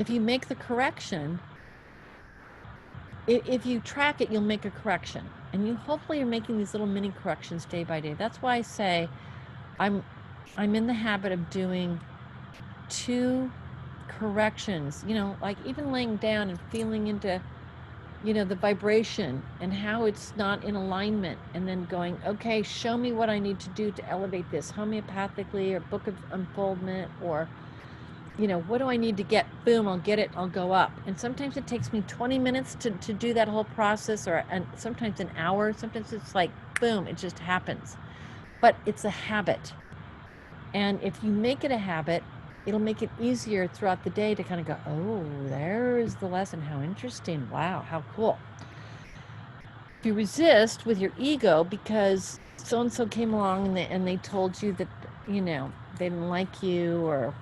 make the correction, if you track it, you'll make a correction. And you hopefully are making these little mini corrections day by day. That's why I say I'm in the habit of doing 2 corrections, like even laying down and feeling into, the vibration and how it's not in alignment, and then going, okay, show me what I need to do to elevate this homeopathically or book of unfoldment or, what do I need to get? Boom, I'll get it, I'll go up. And sometimes it takes me 20 minutes to do that whole process, and sometimes an hour. Sometimes it's like, boom, it just happens. But it's a habit. And if you make it a habit, it'll make it easier throughout the day to kind of go, oh, there's the lesson. How interesting. Wow, how cool. If you resist with your ego because so-and-so came along and they told you that, you know, they didn't like you,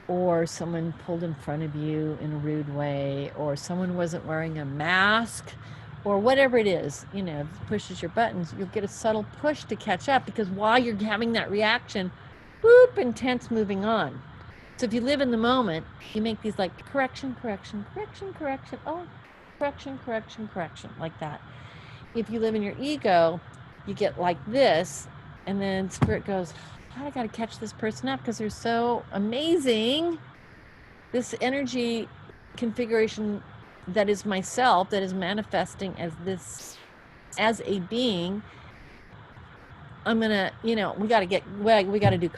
or someone pulled in front of you in a rude way, or someone wasn't wearing a mask, or whatever it is, you know, pushes your buttons, you'll get a subtle push to catch up, because while you're having that reaction, whoop, intense, moving on. So if you live in the moment, you make these like correction, correction, correction, correction, oh, correction, correction, correction, like that. If you live in your ego, you get like this, and then Spirit goes, I got to catch this person up because they're so amazing. This energy configuration that is myself, that is manifesting as this, as a being, I'm gonna, you know, we got to do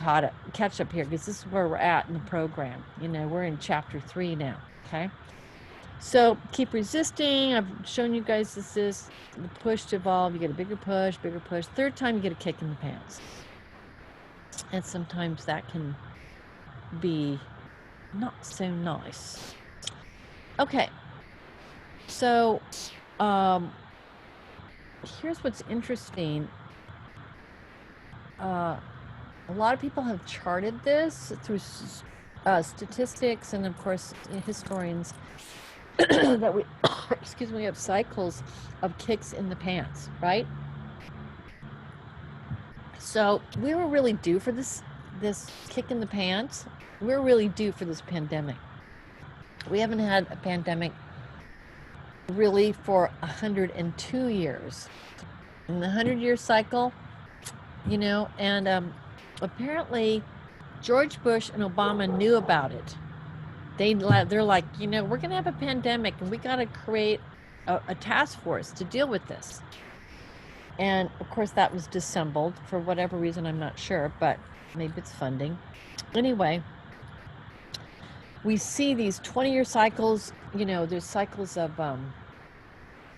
catch up here, because this is where we're at in the program. You know, we're in chapter 3 now. Okay, so keep resisting. I've shown you guys this is the push to evolve. You get a bigger push, bigger push. Third time you get a kick in the pants, and sometimes that can be not so nice. Okay, so here's what's interesting. A lot of people have charted this through statistics, and of course historians, that we excuse me, we have cycles of kicks in the pants, right? So we were really due for this kick in the pants. We're really due for this pandemic. We haven't had a pandemic really for 102 years. In the 100-year cycle, you know, and apparently George Bush and Obama knew about it. They're like, you know, we're going to have a pandemic and we got to create a task force to deal with this. And of course that was dissembled for whatever reason, I'm not sure, but maybe it's funding. Anyway, we see these 20-year cycles. You know, there's cycles of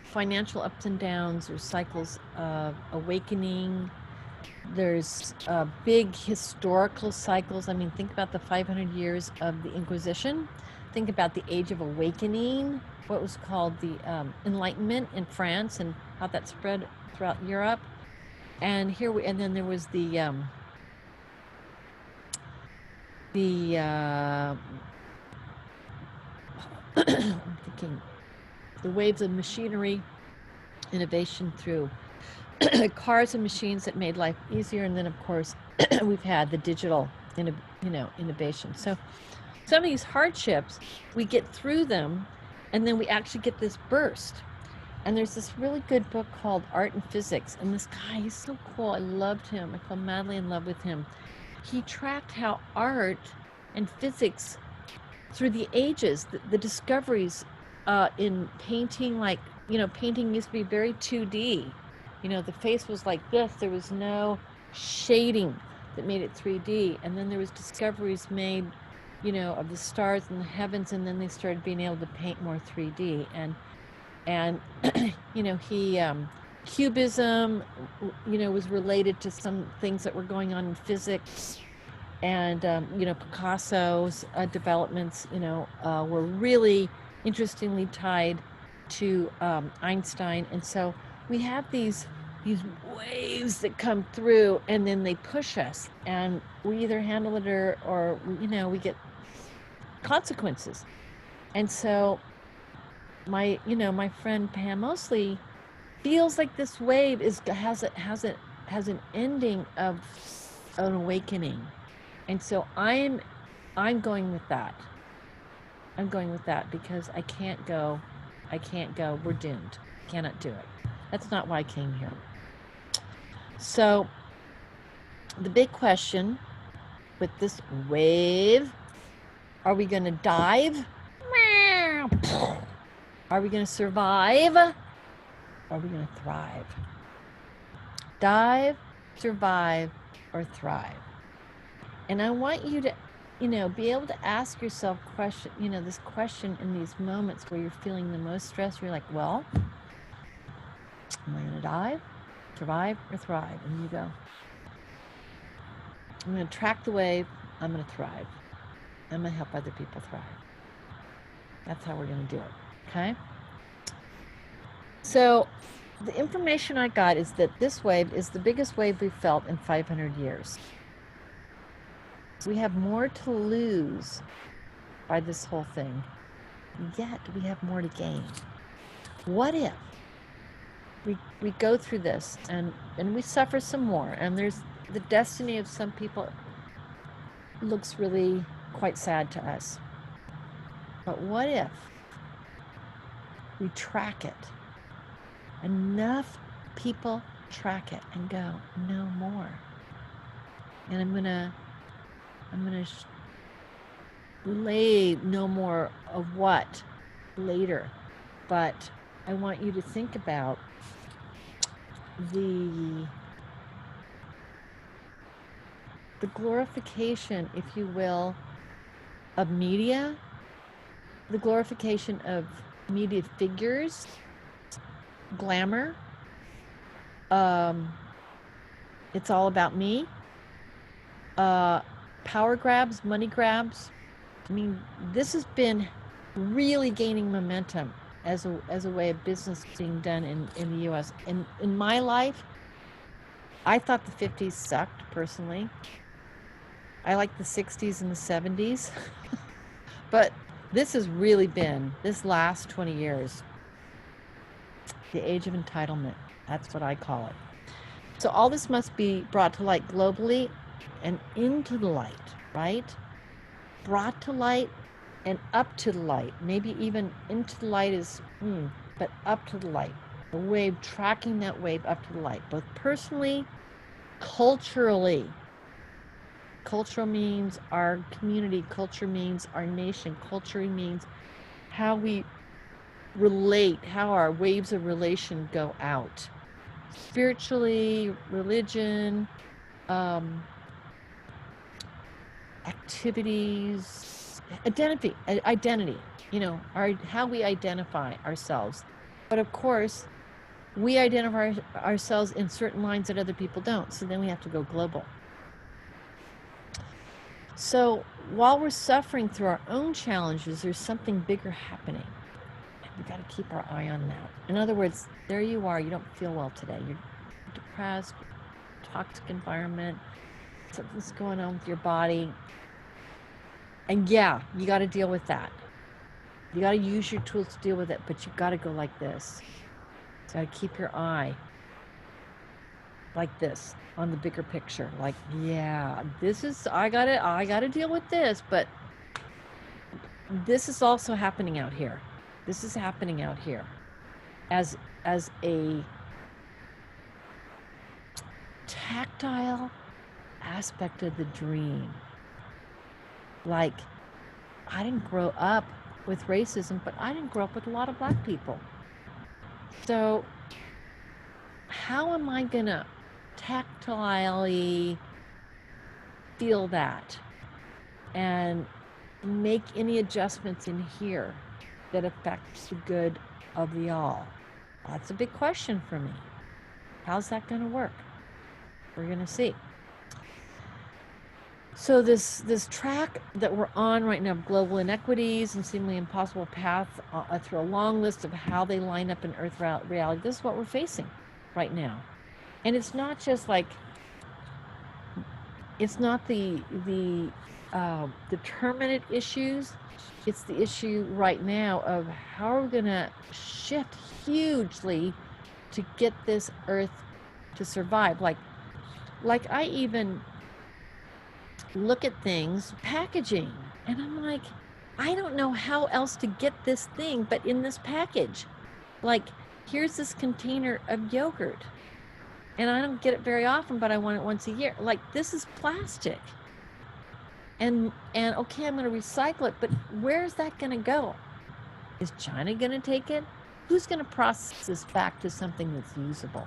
financial ups and downs, there's cycles of awakening, there's big historical cycles. I mean, think about the 500 years of the Inquisition. Think about the Age of Awakening, what was called the Enlightenment in France, and how that spread throughout Europe. And then there was the I'm thinking, the waves of machinery, innovation through cars and machines that made life easier. And then of course we've had the digital innovation. So some of these hardships, we get through them, and then we actually get this burst. And there's this really good book called Art and Physics, and this guy, he's so cool. I loved him. I fell madly in love with him. He tracked how art and physics through the ages, the discoveries in painting, like, you know, painting used to be very 2D. You know, the face was like this. There was no shading that made it 3D. And then there was discoveries made, you know, of the stars and the heavens, and then they started being able to paint more 3D. And you know, he cubism, you know, was related to some things that were going on in physics. And you know, Picasso's developments, you know, were really interestingly tied to Einstein. And so we have these waves that come through, and then they push us, and we either handle it or you know, we get consequences. And so my friend Pam Mosley feels like this wave has an ending of an awakening. And so I'm going with that. I'm going with that because I can't go. We're doomed. Cannot do it. That's not why I came here. So the big question with this wave, are we going to dive? Are we going to survive? Or are we going to thrive? Dive, survive, or thrive. And I want you to, you know, be able to ask yourself this question in these moments where you're feeling the most stress. You're like, well, am I going to dive, survive, or thrive? And you go, I'm going to track the wave. I'm going to thrive. I'm going to help other people thrive. That's how we're going to do it. Okay? So the information I got is that this wave is the biggest wave we've felt in 500 years. We have more to lose by this whole thing, yet we have more to gain. What if we go through this and we suffer some more, and there's the destiny of some people looks really quite sad to us. But what if we track it? Enough people track it and go, no more. And I'm gonna relay no more of what later, but I want you to think about the glorification, if you will, of media, the glorification of media figures, glamour. It's all about me. Power grabs, money grabs. I mean, this has been really gaining momentum as a way of business being done in the U.S. In my life, I thought the 50s sucked, personally. I like the 60s and the 70s. But this has really been, this last 20 years, the age of entitlement. That's what I call it. So all this must be brought to light globally and into the light, right? Brought to light and up to the light. Maybe even into the light is, but up to the light. The wave, tracking that wave up to the light, both personally, culturally. Cultural means our community. Culture means our nation. Culture means how we relate, how our waves of relation go out. Spiritually, religion, activities, identity, how we identify ourselves. But of course, we identify ourselves in certain lines that other people don't. So then we have to go global. So while we're suffering through our own challenges, there's something bigger happening. We've got to keep our eye on that. In other words, there you are, you don't feel well today. You're depressed, toxic environment, something's going on with your body. And yeah, you got to deal with that. You got to use your tools to deal with it, but you got to go like this. You got to keep your eye like this on the bigger picture. Like, yeah, this is, I got to deal with this, but this is also happening out here. This is happening out here as a tactile aspect of the dream. Like, I didn't grow up with racism, but I didn't grow up with a lot of black people. So how am I gonna tactilely feel that and make any adjustments in here that affects the good of the all? That's a big question for me. How's that going to work? We're going to see. So this track that we're on right now, global inequities and seemingly impossible path through a long list of how they line up in Earth reality, this is what we're facing right now. And it's not just like, it's not the determinate issues. It's the issue right now of how are we going to shift hugely to get this Earth to survive. Like I even look at things, packaging, and I'm like, I don't know how else to get this thing but in this package. Like, here's this container of yogurt, and I don't get it very often, but I want it once a year. Like, this is plastic. And okay, I'm going to recycle it, but where's that going to go? Is China going to take it? Who's going to process this back to something that's usable?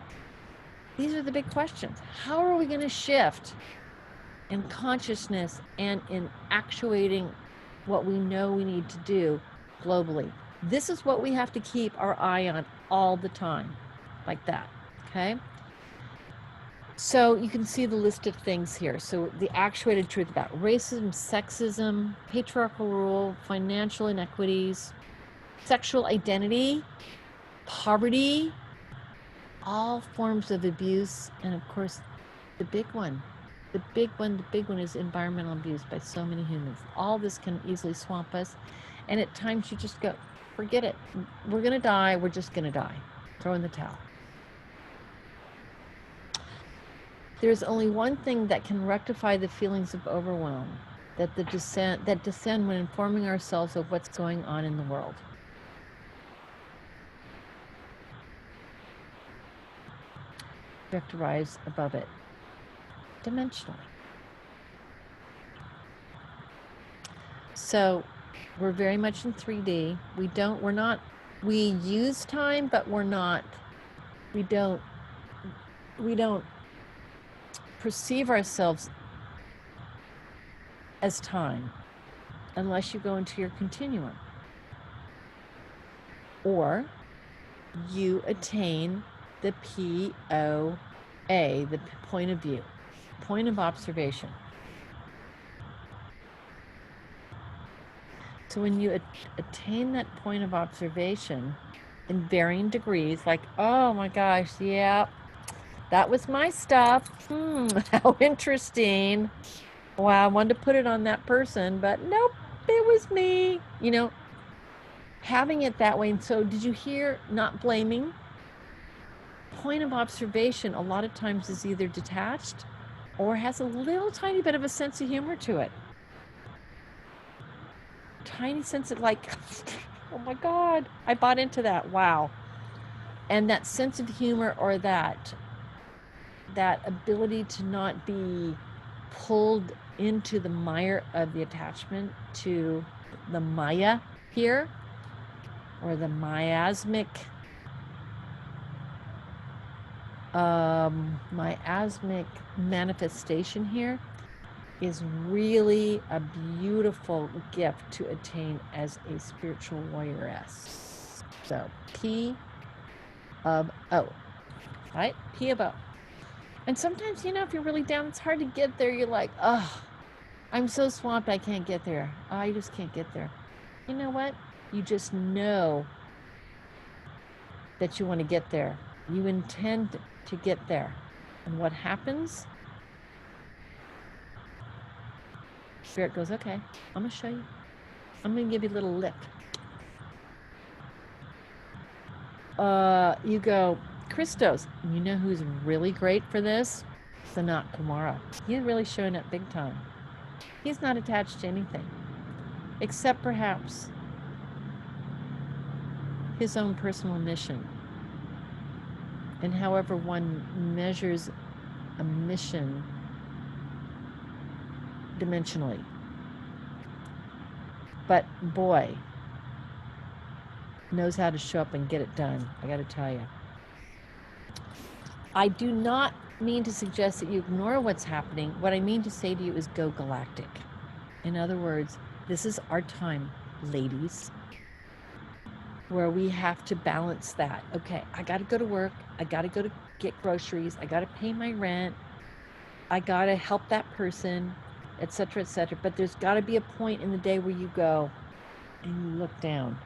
These are the big questions. How are we going to shift in consciousness and in actuating what we know we need to do globally? This is what we have to keep our eye on all the time, like that, okay? So you can see the list of things here. So the actuated truth about racism, sexism, patriarchal rule, financial inequities, sexual identity, poverty, all forms of abuse, and of course, the big one. The big one is environmental abuse by so many humans. All this can easily swamp us. And at times you just go, forget it. We're going to die. We're just going to die. Throw in the towel. There's only one thing that can rectify the feelings of overwhelm that descend when informing ourselves of what's going on in the world. We have to rise above it dimensionally. So we're very much in 3D. We use time, but we don't perceive ourselves as time unless you go into your continuum. Or you attain the POA, the point of view, point of observation. So when you attain that point of observation in varying degrees, like, oh my gosh, yeah, that was my stuff. How interesting. Wow, I wanted to put it on that person, but nope, it was me. You know, having it that way. And so did you hear not blaming? Point of observation a lot of times is either detached or has a little tiny bit of a sense of humor to it. Tiny sense of like, oh my God, I bought into that. Wow. And that sense of humor, or that ability to not be pulled into the mire of the attachment to the Maya here, or the miasmic manifestation here, is really a beautiful gift to attain as a spiritual warrioress. So P of O, right? P of O. And sometimes, you know, if you're really down, it's hard to get there. You're like, oh, I'm so swamped, I can't get there. I just can't get there. You know what? You just know that you want to get there. You intend to get there. And what happens? Spirit goes, okay, I'm going to show you. I'm going to give you a little lift. You go, Christos, you know who's really great for this? Sanat Kumara. He's really showing up big time. He's not attached to anything, except perhaps his own personal mission. And however one measures a mission dimensionally. But boy, knows how to show up and get it done, I got to tell you. I do not mean to suggest that you ignore what's happening. What I mean to say to you is go galactic. In other words, this is our time, ladies, where we have to balance that. Okay, I got to go to work. I got to go to get groceries. I got to pay my rent. I got to help that person, etc., etc. But there's got to be a point in the day where you go and you look down.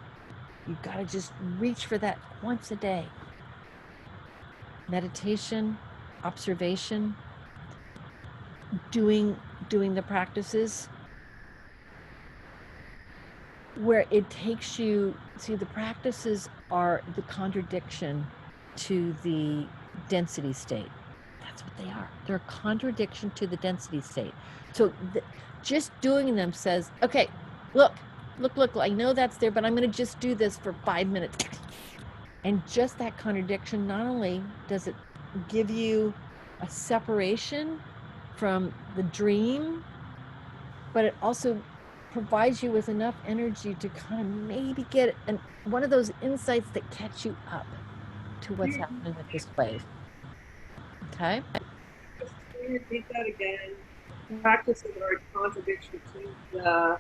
You've got to just reach for that once a day. Meditation, observation, doing the practices where it takes you, see, the practices are the contradiction to the density state. That's what they are. They're a contradiction to the density state. So just doing them says, okay, look, I know that's there, but I'm going to just do this for 5 minutes. And just that contradiction, not only does it give you a separation from the dream, but it also provides you with enough energy to kind of maybe get one of those insights that catch you up to what's happening with this wave. Okay? Just can you repeat that again? Practices are a contradiction to the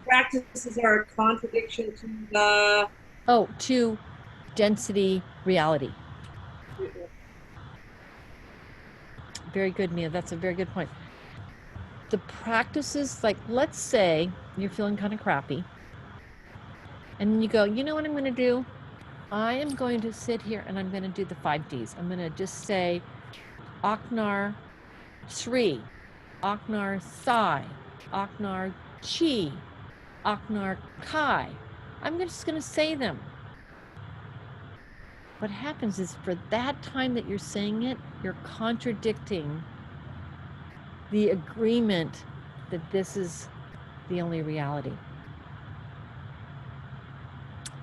practices are a contradiction to the to density reality. Very good, Mia. That's a very good point. The practices, like, let's say you're feeling kind of crappy, and you go, you know what I'm going to do? I am going to sit here and I'm going to do the 5 Ds. I'm going to just say Aknar Shri, Aknar Sai, Aknar Chi, Aknar Kai. I'm just going to say them. What happens is for that time that you're saying it, you're contradicting the agreement that this is the only reality.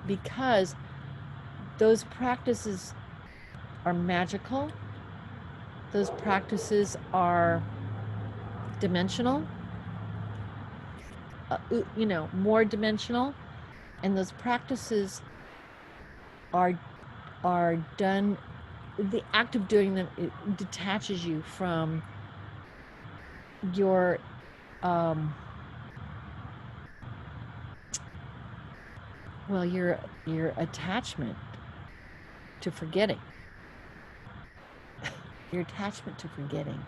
Because those practices are magical, those practices are dimensional, more dimensional, and those practices are done. The act of doing them, it detaches you from your your attachment to forgetting. Your attachment to forgetting,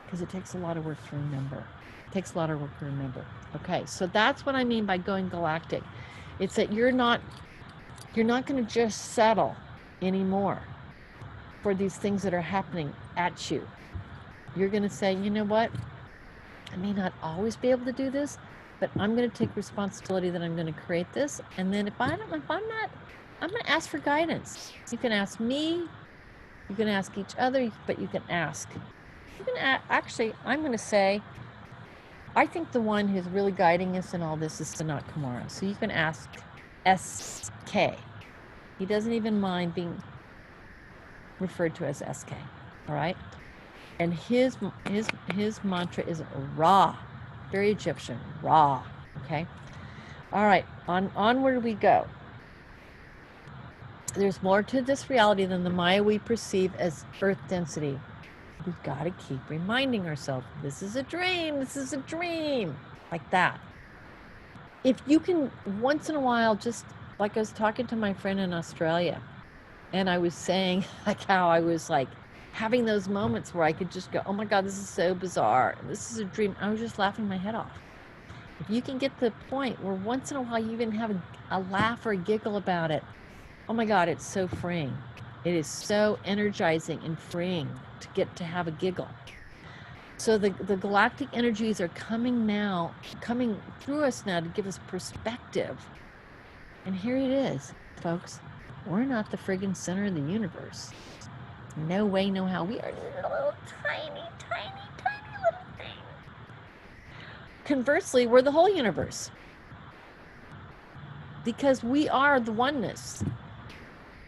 because it takes a lot of work to remember. It takes a lot of work to remember. Okay, so that's what I mean by going galactic. It's that you're not going to just settle anymore for these things that are happening at you. You're going to say, you know what? I may not always be able to do this, but I'm going to take responsibility that I'm going to create this. And then if I'm not, I'm going to ask for guidance. You can ask me, you can ask each other, but you can ask. You can actually, I'm going to say, I think the one who's really guiding us in all this is Sanat Kumara. So you can ask SK. He doesn't even mind being referred to as SK. All right? And his mantra is Ra, very Egyptian, Ra. Okay? All right, onward we go. There's more to this reality than the Maya we perceive as earth density. We've got to keep reminding ourselves, this is a dream, like that. If you can, once in a while, just like I was talking to my friend in Australia, and I was saying like how I was like having those moments where I could just go, oh my God, this is so bizarre. This is a dream. I was just laughing my head off. If you can get to the point where once in a while you even have a laugh or a giggle about it, oh my God, it's so freeing. It is so energizing and freeing to get to have a giggle. So the galactic energies are coming through us now to give us perspective. And here it is, folks. We're not the friggin' center of the universe. No way, no how. We are little tiny little thing. Conversely, we're the whole universe. Because we are the oneness.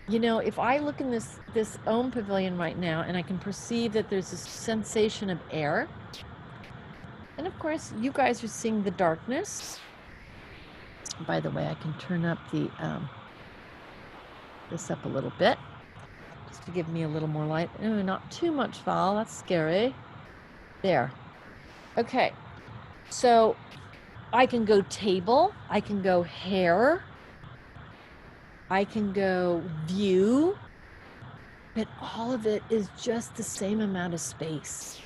You know, if I look in this Om pavilion right now and I can perceive that there's a sensation of air, and of course you guys are seeing the darkness. By the way, I can turn up the this up a little bit just to give me a little more light. Oh, not too much, Val, that's scary. There. Okay, so I can go table, I can go hair, I can go view, but all of it is just the same amount of space.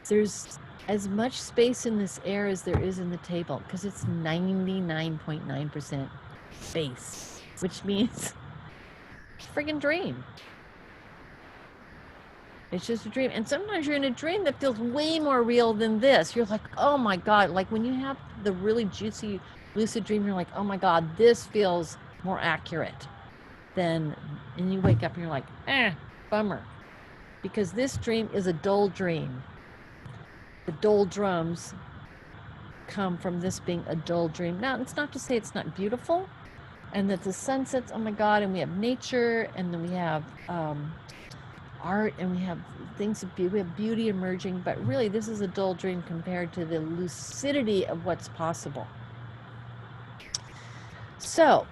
There's as much space in this air as there is in the table, because it's 99.9% space, which means it's a friggin' dream. It's just a dream. And sometimes you're in a dream that feels way more real than this. You're like, oh my God, like when you have the really juicy lucid dream, you're like, oh my God, this feels more accurate than, and you wake up and you're like, bummer. Because this dream is a dull dream. The doldrums come from this being a dull dream. Now, it's not to say it's not beautiful, and that the sun sets, oh my God, and we have nature, and then we have art, and we have things of beauty, we have beauty emerging, but really this is a dull dream compared to the lucidity of what's possible. So,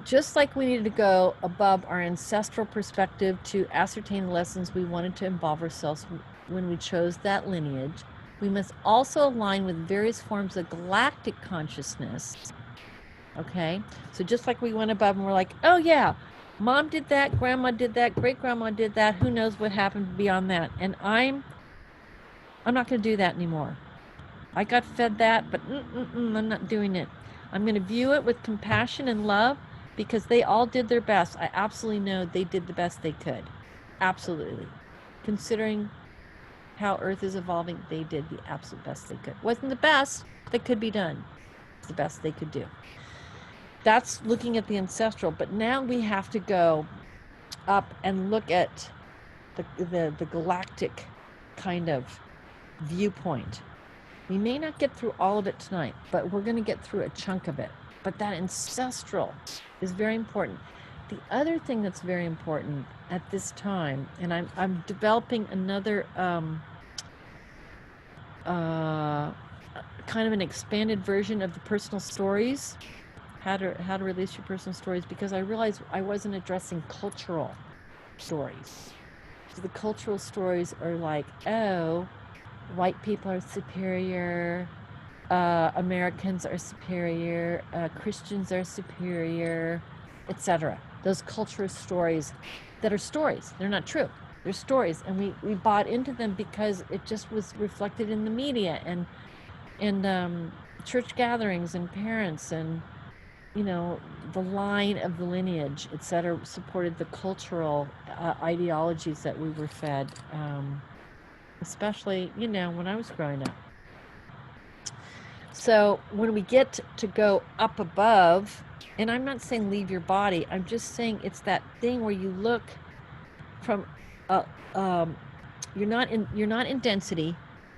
just like we needed to go above our ancestral perspective to ascertain the lessons we wanted to involve ourselves when we chose that lineage, we must also align with various forms of galactic consciousness. Okay? So just like we went above and we're like, oh yeah, Mom did that, grandma did that, great grandma did that. Who knows what happened beyond that? And I'm not going to do that anymore. I got fed that, but I'm not doing it. I'm going to view it with compassion and love because they all did their best. I absolutely know they did the best they could. Absolutely. Considering how Earth is evolving, they did the absolute best they could. Wasn't the best that could be done. It's the best they could do. That's looking at the ancestral, but now we have to go up and look at the galactic kind of viewpoint. We may not get through all of it tonight, but we're going to get through a chunk of it. But that ancestral is very important. The other thing that's very important at this time, and I'm developing another kind of an expanded version of the personal stories, how to release your personal stories, because I realized I wasn't addressing cultural stories. So the cultural stories are like, oh, white people are superior, Americans are superior, Christians are superior, etc. Those cultural stories that are stories. They're not true. They're stories. And we bought into them because it just was reflected in the media and church gatherings and parents and, you know, the line of the lineage, etc., supported the cultural ideologies that we were fed, especially, you know, when I was growing up. So when we get to go up above, and I'm not saying leave your body, I'm just saying it's that thing where you look from, you're not in density,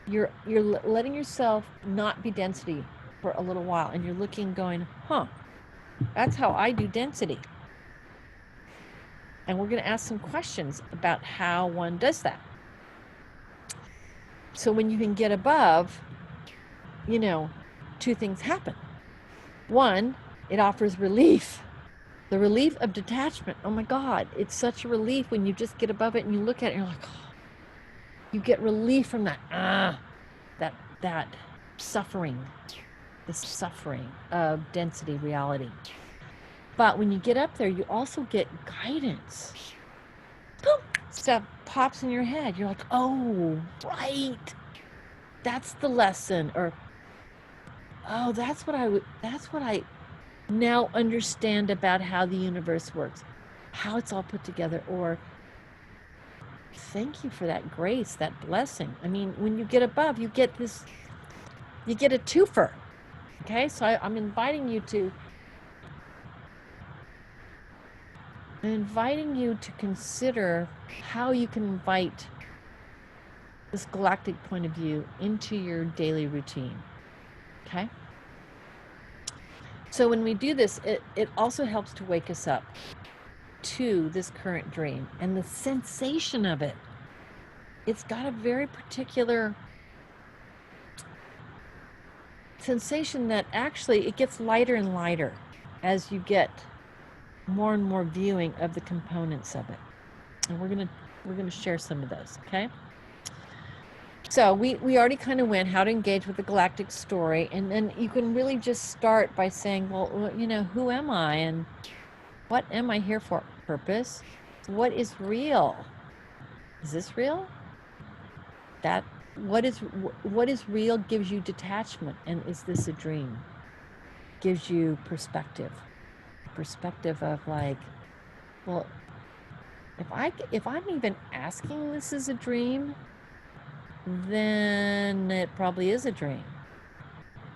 you're letting yourself not be density for a little while, and you're looking, going, huh, that's how I do density. And we're going to ask some questions about how one does that. So when you can get above, you know, two things happen. One, it offers relief. The relief of detachment. Oh my God, it's such a relief when you just get above it and you look at it and you're like, oh, you get relief from that, that suffering, the suffering of density reality. But when you get up there, you also get guidance. Boom, stuff pops in your head. You're like, oh, right. That's the lesson. Or, oh, that's what I now understand about how the universe works, how it's all put together. Or, thank you for that grace, that blessing. I mean, when you get above, you get this, you get a twofer. Okay, so I'm inviting you to consider how you can invite this galactic point of view into your daily routine. Okay? So when we do this, it also helps to wake us up to this current dream and the sensation of it. It's got a very particular sensation that actually it gets lighter and lighter as you get more and more viewing of the components of it. And we're gonna share some of those, okay? So we already kind of went how to engage with the galactic story, and then you can really just start by saying, well, you know, who am I and what am I here for? Purpose? What is real? Is this real? That what is real gives you detachment, and is this a dream? Gives you perspective of like, well, if I'm even asking this is a dream, then it probably is a dream,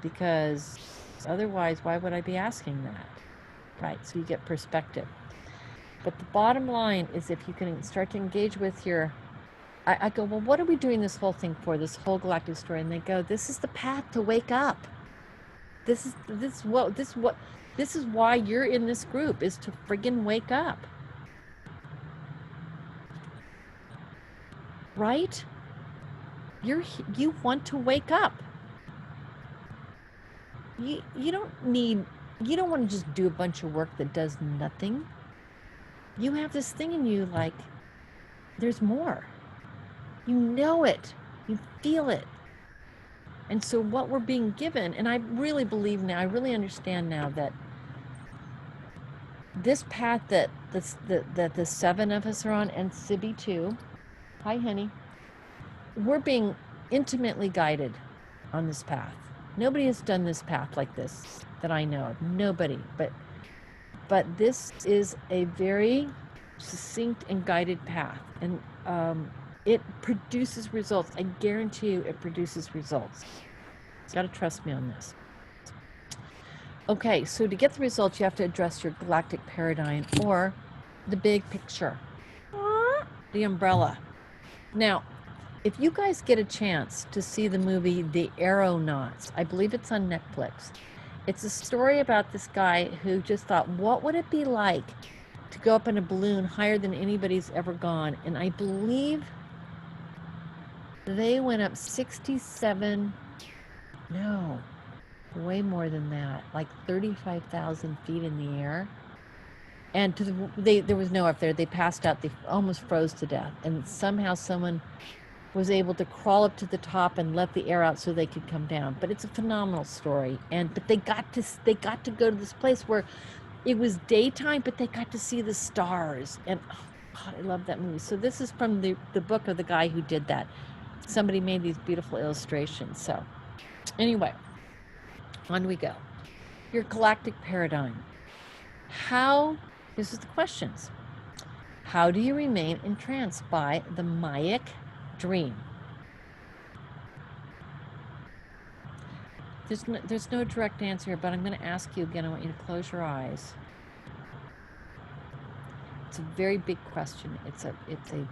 because otherwise why would I be asking that, right? So you get perspective. But the bottom line is, if you can start to engage with your, I go, well, what are we doing this whole thing for, this whole galactic story? And they go, this is the path to wake up. This is why you're in this group, is to friggin' wake up. Right? You want to wake up. You don't want to just do a bunch of work that does nothing. You have this thing in you, like, there's more. You know it. You feel it. And so what we're being given, and I really believe now, I really understand now that this path that the 7 of us are on, and Sibby too. Hi, honey. We're being intimately guided on this path. Nobody has done this path like this that I know of. Nobody. But this is a very succinct and guided path, and it produces results. I guarantee you it produces results. You got to trust me on this. Okay, so to get the results, you have to address your galactic paradigm, or the big picture, the umbrella. Now, if you guys get a chance to see the movie The Aeronauts, I believe it's on Netflix. It's a story about this guy who just thought, what would it be like to go up in a balloon higher than anybody's ever gone? And I believe they went up 67, no, way more than that, like 35,000 feet in the air. And there was no up there. They passed out. They almost froze to death. And somehow someone was able to crawl up to the top and let the air out so they could come down. But it's a phenomenal story. But they got to go to this place where it was daytime, but they got to see the stars. And oh God, I love that movie. So this is from the book of the guy who did that. Somebody made these beautiful illustrations. So anyway, on we go. Your galactic paradigm. This is the questions. How do you remain entranced by the Mayic dream? There's no direct answer here, but I'm going to ask you again. I want you to close your eyes. It's a very big question. It's a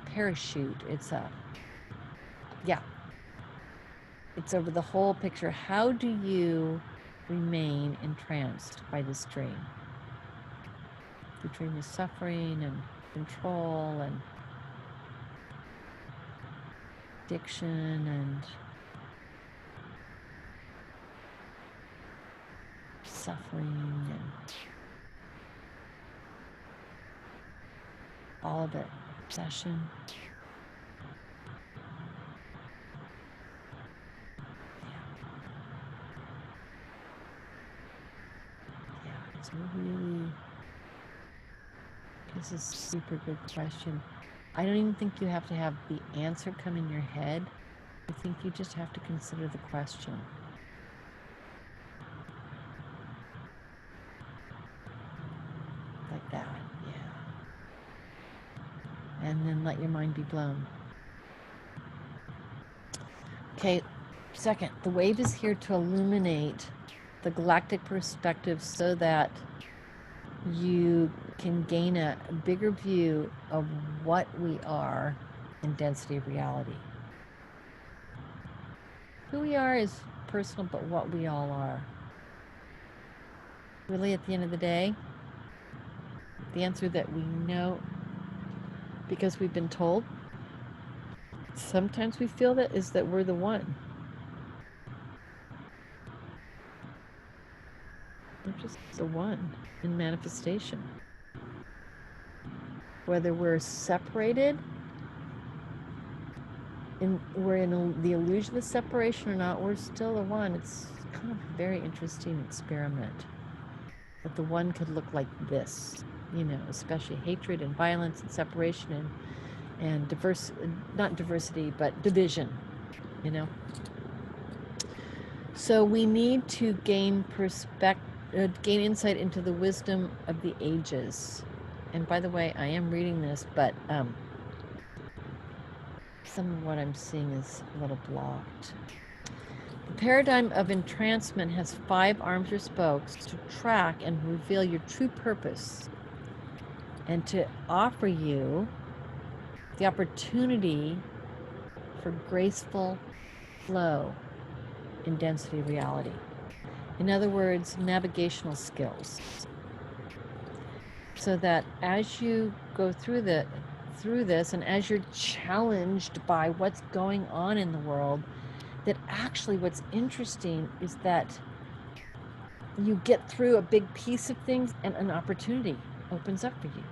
parachute. It's over the whole picture. How do you remain entranced by this dream? The dream is suffering and control and addiction and suffering and all of it. Obsession. It's really, this is a super good question. I don't even think you have to have the answer come in your head. I think you just have to consider the question. Like that, yeah. And then let your mind be blown. Okay, second, the wave is here to illuminate the galactic perspective so that you can gain a bigger view of what we are in density of reality. Who we are is personal, but what we all are. Really, at the end of the day, the answer that we know because we've been told, sometimes we feel that, is that we're the one. We're just the one in manifestation. Whether we're separated, we're in the illusion of separation or not, we're still the one. It's kind of a very interesting experiment. That the one could look like this, especially hatred and violence and separation and not diversity, but division, So we need to gain insight into the wisdom of the ages. And by the way, I am reading this, but some of what I'm seeing is a little blocked. The paradigm of entrancement has 5 arms or spokes to track and reveal your true purpose and to offer you the opportunity for graceful flow in density reality. In other words, navigational skills. So that as you go through this and as you're challenged by what's going on in the world, that actually what's interesting is that you get through a big piece of things and an opportunity opens up for you.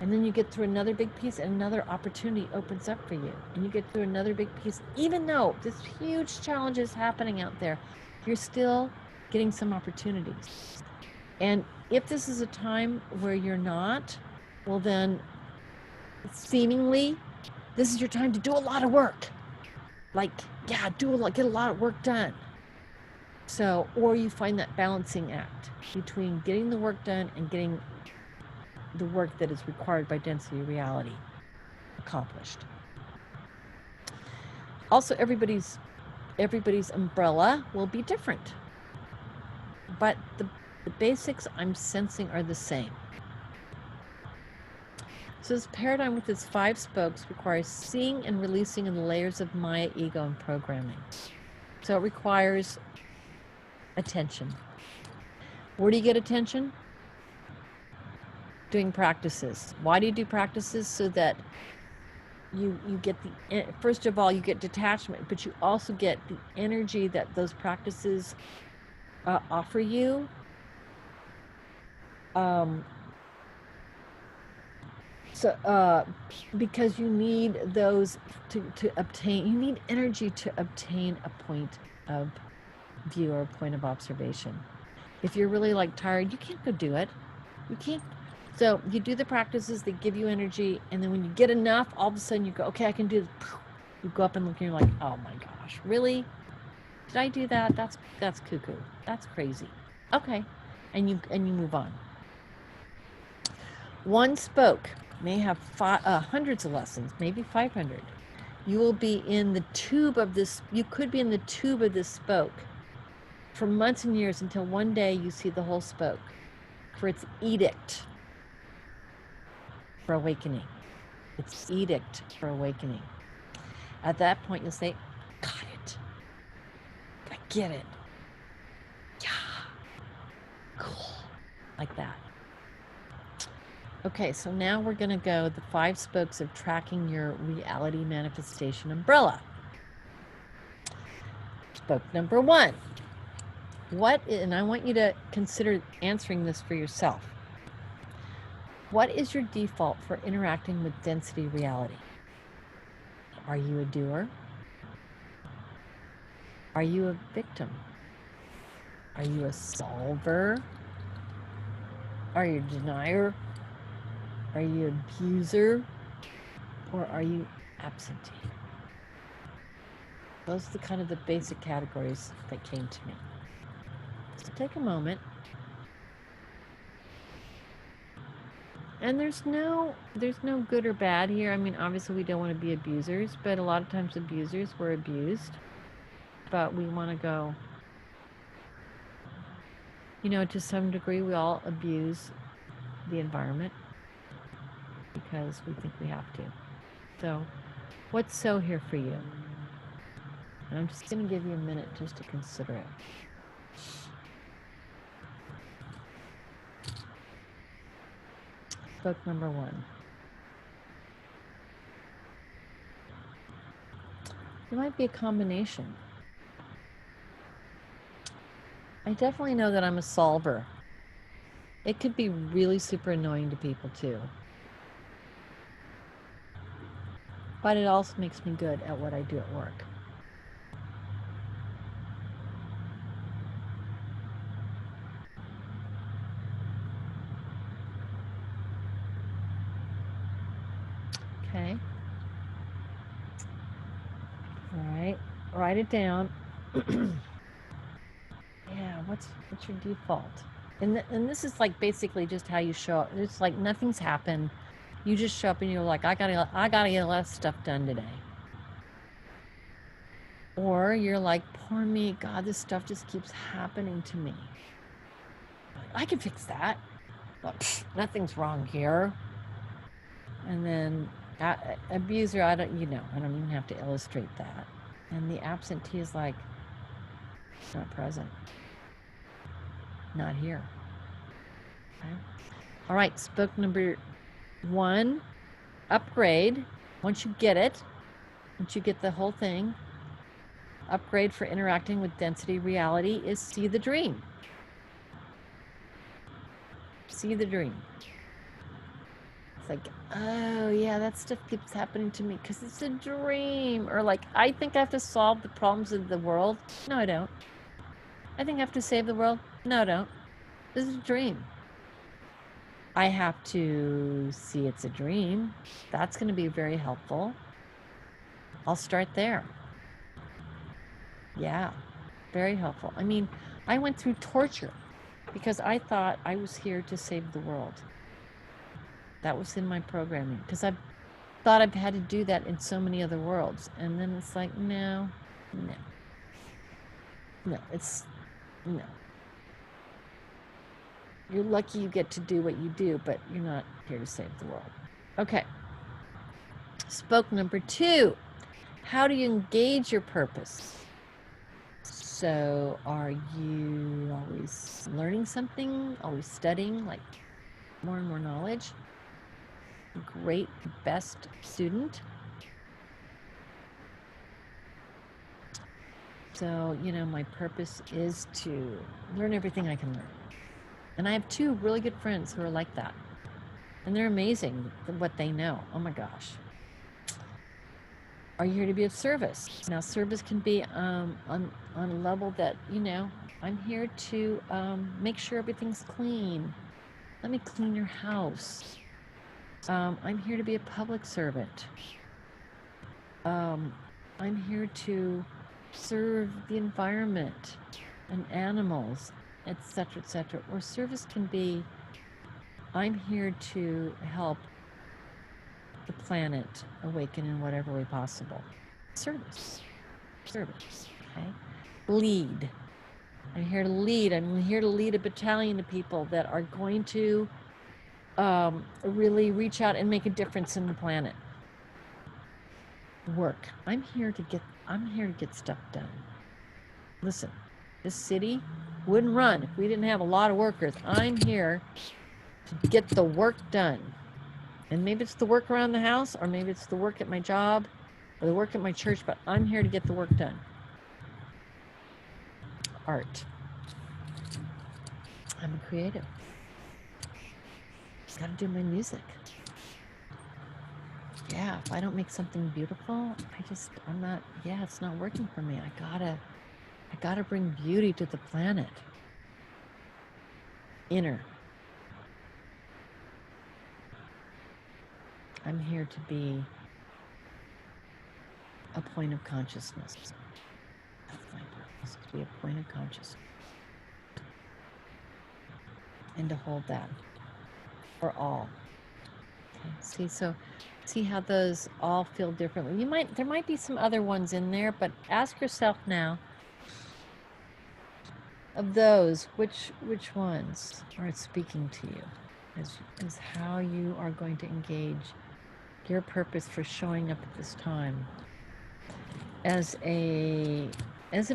And then you get through another big piece and another opportunity opens up for you. And you get through another big piece. Even though this huge challenge is happening out there, you're still getting some opportunities. And if this is a time where you're not, well then, seemingly, this is your time to do a lot of work. Like, yeah, get a lot of work done. So, or you find that balancing act between getting the work done and getting the work that is required by density reality accomplished. Also, everybody's umbrella will be different, but the basics I'm sensing are the same. So this paradigm with its 5 spokes requires seeing and releasing in the layers of Maya, ego, and programming. So it requires attention. Where do you get attention? Doing practices. Why do you do practices? So that you get the, first of all, you get detachment, but you also get the energy that those practices offer you. Because you need those to obtain, you need energy to obtain a point of view or a point of observation. If you're really like tired, you can't go do it. You can't. So you do the practices that give you energy, and then when you get enough, all of a sudden you go, okay, I can do this. You go up and look and you're like, oh my gosh, really? Did I do that? That's cuckoo. That's crazy. Okay. And you move on. One spoke may have hundreds of lessons, maybe 500. You will be in the tube of this, you could be in the tube of this spoke for months and years until one day you see the whole spoke for its edict for awakening. Its edict for awakening. At that point you'll say, got it. I get it. Yeah. Cool. Like that. Okay, so now we're going to go the 5 spokes of tracking your reality manifestation umbrella. Spoke number 1. And I want you to consider answering this for yourself. What is your default for interacting with density reality? Are you a doer? Are you a victim? Are you a solver? Are you a denier? Are you an abuser, or are you absentee? Those are the kind of the basic categories that came to me. So take a moment. And there's no good or bad here. I mean, obviously we don't want to be abusers, but a lot of times abusers were abused. But we want to go, to some degree we all abuse the environment, because we think we have to. So, what's so here for you? And I'm just going to give you a minute just to consider it. Spoke number 1. It might be a combination. I definitely know that I'm a solver. It could be really super annoying to people too. But it also makes me good at what I do at work. Okay. All right. Write it down. Yeah, what's your default? And this is like basically just how you show up. It's like nothing's happened. You just show up and you're like, I gotta get a lot of stuff done today. Or you're like, poor me, God, this stuff just keeps happening to me. I can fix that. But nothing's wrong here. And then abuser, I don't even have to illustrate that. And the absentee is like, not present. Not here. Okay. All right, spoke number 1, upgrade. Once you get it, once you get the whole thing, upgrade for interacting with density reality is see the dream. See the dream. It's like, oh yeah, that stuff keeps happening to me because it's a dream. Or like, I think I have to solve the problems of the world. No, I don't. I think I have to save the world. No, I don't. This is a dream. I have to see it's a dream. That's going to be very helpful. I'll start there. Yeah, very helpful. I mean, I went through torture because I thought I was here to save the world. That was in my programming because I thought I've had to do that in so many other worlds. And then it's like, no, it's no. You're lucky you get to do what you do, but you're not here to save the world. Okay. Spoke number 2. How do you engage your purpose? So are you always learning something, always studying, like more and more knowledge? Great, best student. So, you know, my purpose is to learn everything I can learn. And I have 2 really good friends who are like that. And they're amazing what they know. Oh my gosh. Are you here to be of service? Now, service can be on a level that, you know, I'm here to make sure everything's clean. Let me clean your house. I'm here to be a public servant. I'm here to serve the environment and animals, etc., etc. Or service can be, I'm here to help the planet awaken in whatever way possible. Service, okay? Lead. I'm here to lead. I'm here to lead a battalion of people that are going to really reach out and make a difference in the planet. Work. I'm here to get stuff done. Listen, this city wouldn't run if we didn't have a lot of workers. I'm here to get the work done. And maybe it's the work around the house, or maybe it's the work at my job, or the work at my church, but I'm here to get the work done. Art. I'm a creative. Got to do my music. Yeah, if I don't make something beautiful, it's not working for me. I gotta bring beauty to the planet. Inner. I'm here to be a point of consciousness. That's my purpose, to be a point of consciousness. And to hold that for all. Okay, see how those all feel differently. There might be some other ones in there, but ask yourself now, of those, which ones are speaking to you as how you are going to engage your purpose for showing up at this time as a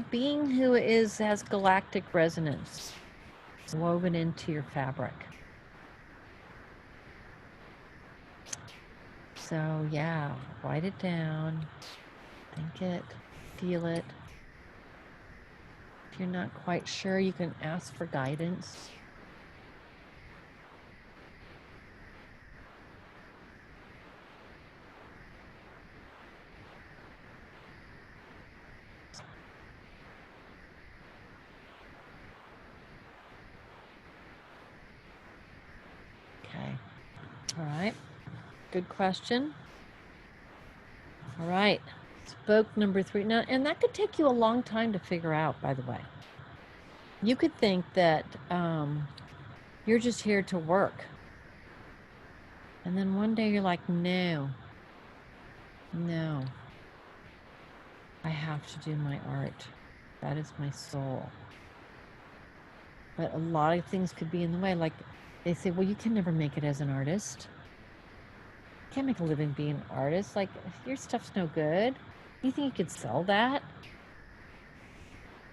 being who has galactic resonance woven into your fabric. So yeah, write it down, think it, feel it. If you're not quite sure, you can ask for guidance. Okay. All right. Good question. All right. Spoke number 3. Now, and that could take you a long time to figure out, by the way. You could think that you're just here to work. And then one day you're like, no, I have to do my art. That is my soul. But a lot of things could be in the way. Like they say, well, you can never make it as an artist. You can't make a living being an artist. Like, your stuff's no good. You think you could sell that?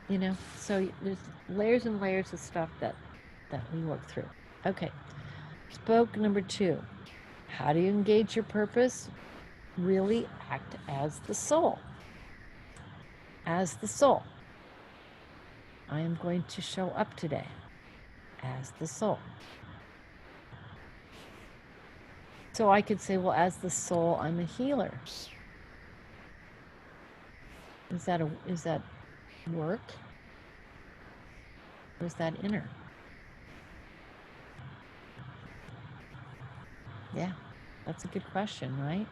You know, so there's layers and layers of stuff that we work through. Okay, spoke number 2. How do you engage your purpose? Really act as the soul. As the soul. I am going to show up today as the soul. So I could say, well, as the soul, I'm a healer. Is that work? Or is that inner? Yeah, that's a good question, right?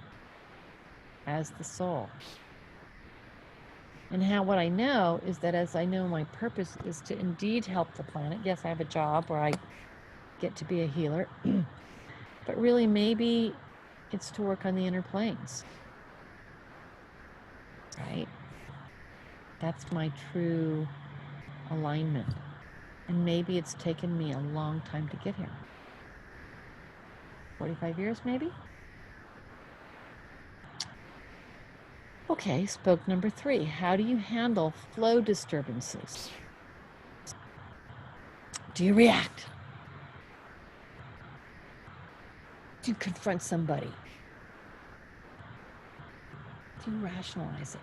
As the soul. And what I know is that as I know my purpose is to indeed help the planet. Yes, I have a job where I get to be a healer, but really maybe it's to work on the inner planes, right? That's my true alignment. And maybe it's taken me a long time to get here. 45 years, maybe? Okay, spoke number 3. How do you handle flow disturbances? Do you react? Do you confront somebody? Do you rationalize it?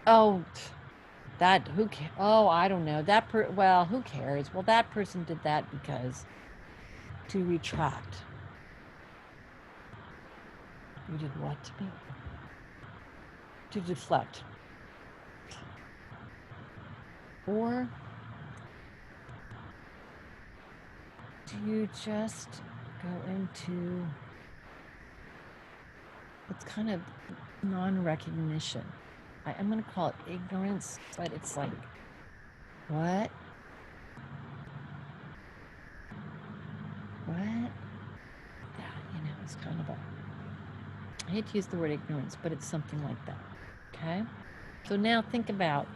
Oh, who cares? Oh, I don't know. Well, who cares? Well, that person did that because to retract. You did what to me? To deflect. Or do you just go into, it's kind of non-recognition. I'm going to call it ignorance, but it's like, what? What? Yeah, it's kind of I hate to use the word ignorance, but it's something like that, okay? So now think about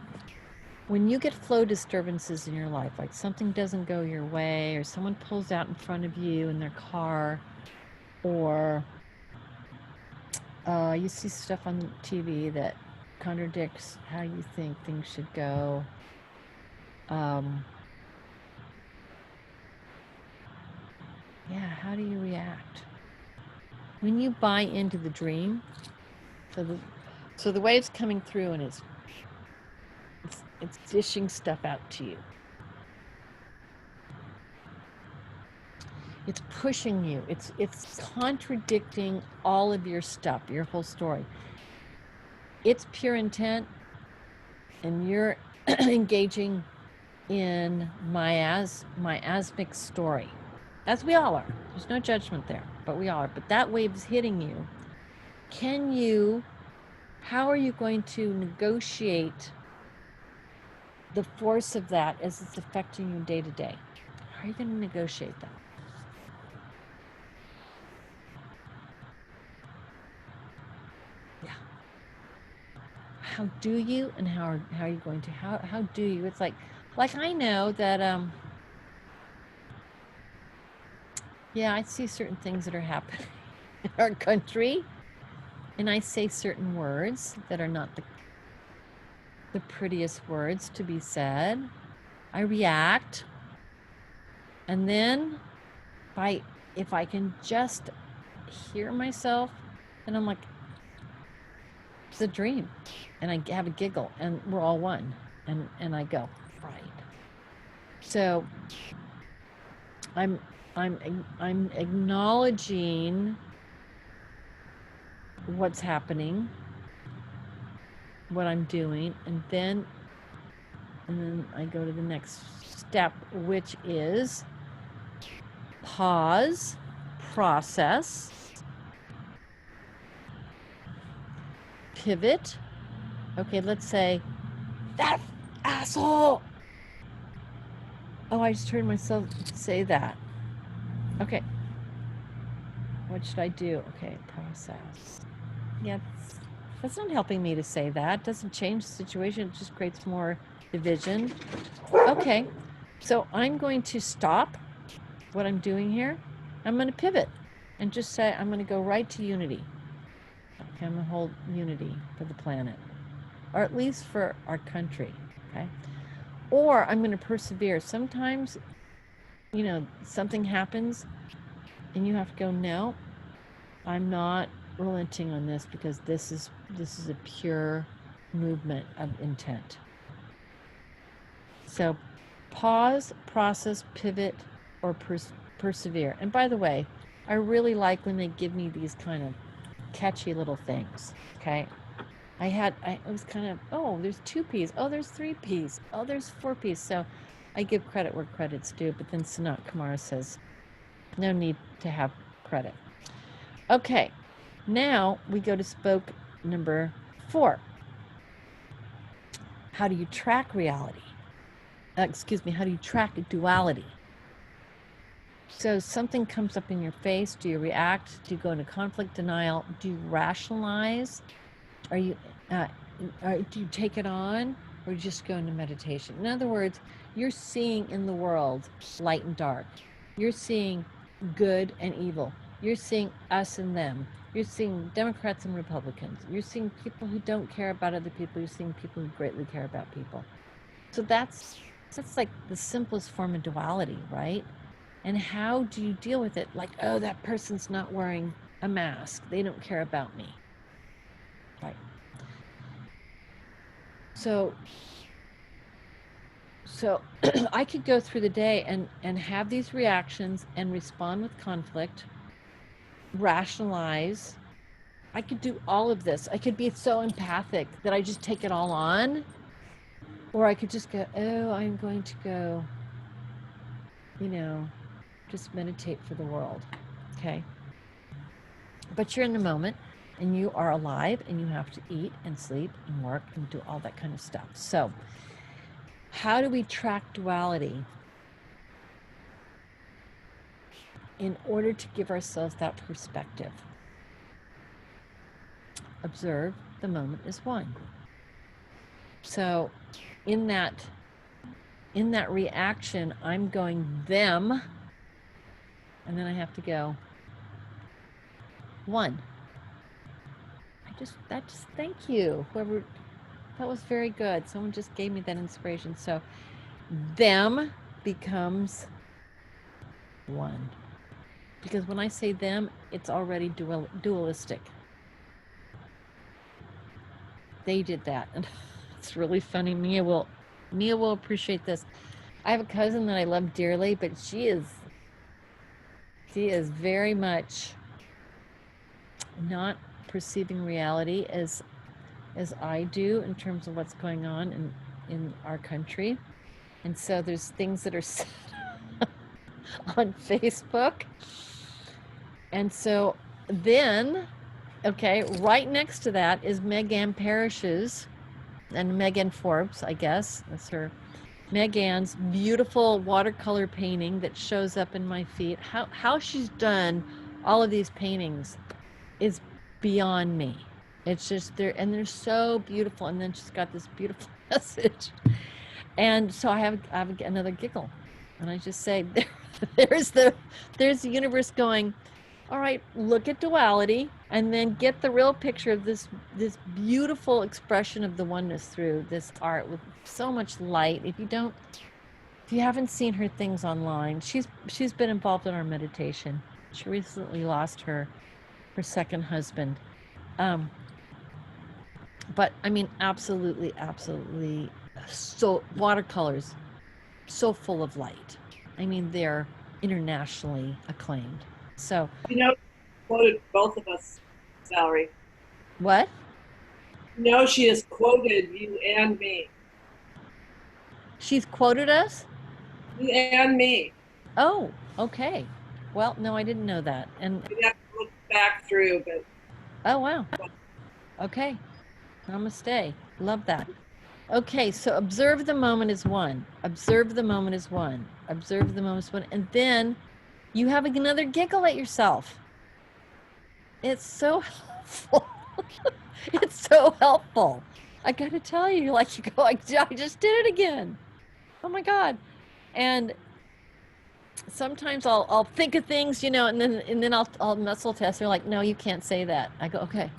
when you get flow disturbances in your life, like something doesn't go your way, or someone pulls out in front of you in their car, or you see stuff on TV that contradicts how you think things should go. Yeah, how do you react? When you buy into the dream, so the wave's coming through and it's dishing stuff out to you. It's pushing you. It's contradicting all of your stuff, your whole story. It's pure intent, and you're engaging in miasmic story, as we all are. There's no judgment there, but we all are. But that wave is hitting you. How are you going to negotiate the force of that as it's affecting you day to day? How are you going to negotiate that? Yeah. How do you, and how are you going to, how do you? It's like I know that, yeah, I see certain things that are happening in our country, and I say certain words that are not the prettiest words to be said. I react, and then if I can just hear myself, then I'm like, it's a dream, and I have a giggle, and we're all one, and I go, right. So I'm acknowledging what's happening, what I'm doing, and then I go to the next step, which is pause, process, pivot. Okay, let's say, that asshole. Oh, I just heard myself say that. Okay. What should I do? Okay, process. Yeah, that's not helping me to say that. It doesn't change the situation. It just creates more division. Okay, so I'm going to stop what I'm doing here. I'm going to pivot and just say I'm going to go right to unity. Okay, I'm going to hold unity for the planet, or at least for our country. Okay, or I'm going to persevere. Sometimes, something happens and you have to go, no, I'm not relenting on this, because this is a pure movement of intent. So pause, process, pivot, or persevere. And by the way, I really like when they give me these kind of catchy little things. Okay, it was kind of, oh, there's 2 P's, oh, there's 3 P's, oh, there's 4 P's. So I give credit where credit's due, but then Sanat Kumara says no need to have credit. Okay, now we go to spoke number 4. How do you track reality? Excuse me, how do you track duality? So something comes up in your face. Do you react? Do you go into conflict denial? Do you rationalize? Are you, do you take it on, or you just go into meditation? In other words, you're seeing in the world light and dark. You're seeing good and evil. You're seeing us and them. You're seeing Democrats and Republicans. You're seeing people who don't care about other people. You're seeing people who greatly care about people. So that's like the simplest form of duality, right? And how do you deal with it? Like, oh, that person's not wearing a mask. They don't care about me. Right. So I could go through the day and have these reactions and respond with conflict, rationalize. I could do all of this. I could be so empathic that I just take it all on. Or I could just go, oh, I'm going to go, just meditate for the world. Okay. But you're in the moment and you are alive and you have to eat and sleep and work and do all that kind of stuff. So how do we track duality in order to give ourselves that perspective? Observe the moment as one. So in that reaction, I'm going them, and then I have to go one. Thank you, whoever, that was very good. Someone just gave me that inspiration. So them becomes one. Because when I say them, it's already dualistic. They did that. And it's really funny. Mia will appreciate this. I have a cousin that I love dearly, but she is very much not perceiving reality as I do in terms of what's going on in our country. And so there's things that are said on Facebook. And so then, okay, right next to that is Megan Parrish's, and Megan Forbes, I guess, that's her, Megan's beautiful watercolor painting that shows up in my feed. How she's done all of these paintings is beyond me. It's just they're so beautiful, and then she's got this beautiful message. And so I have another giggle, and I just say, there's the universe going, all right, look at duality, and then get the real picture of this beautiful expression of the oneness through this art with so much light. If you haven't seen her things online, she's been involved in our meditation. She recently lost her second husband. But I mean, absolutely, so watercolors, so full of light. I mean, they're internationally acclaimed. So, quoted both of us, Valerie. What? She has quoted you and me. She's quoted us? You and me. Oh, okay. Well, no, I didn't know that. And you have to look back through, but oh wow. Okay. Namaste. Love that. Okay, so observe the moment as one. Observe the moment as one. Observe the moment as one. And then you have another giggle at yourself. It's so helpful. It's so helpful. I got to tell you, like you go, I just did it again. Oh my God. And sometimes I'll think of things, and then I'll muscle test. They're like, no, you can't say that. I go, okay.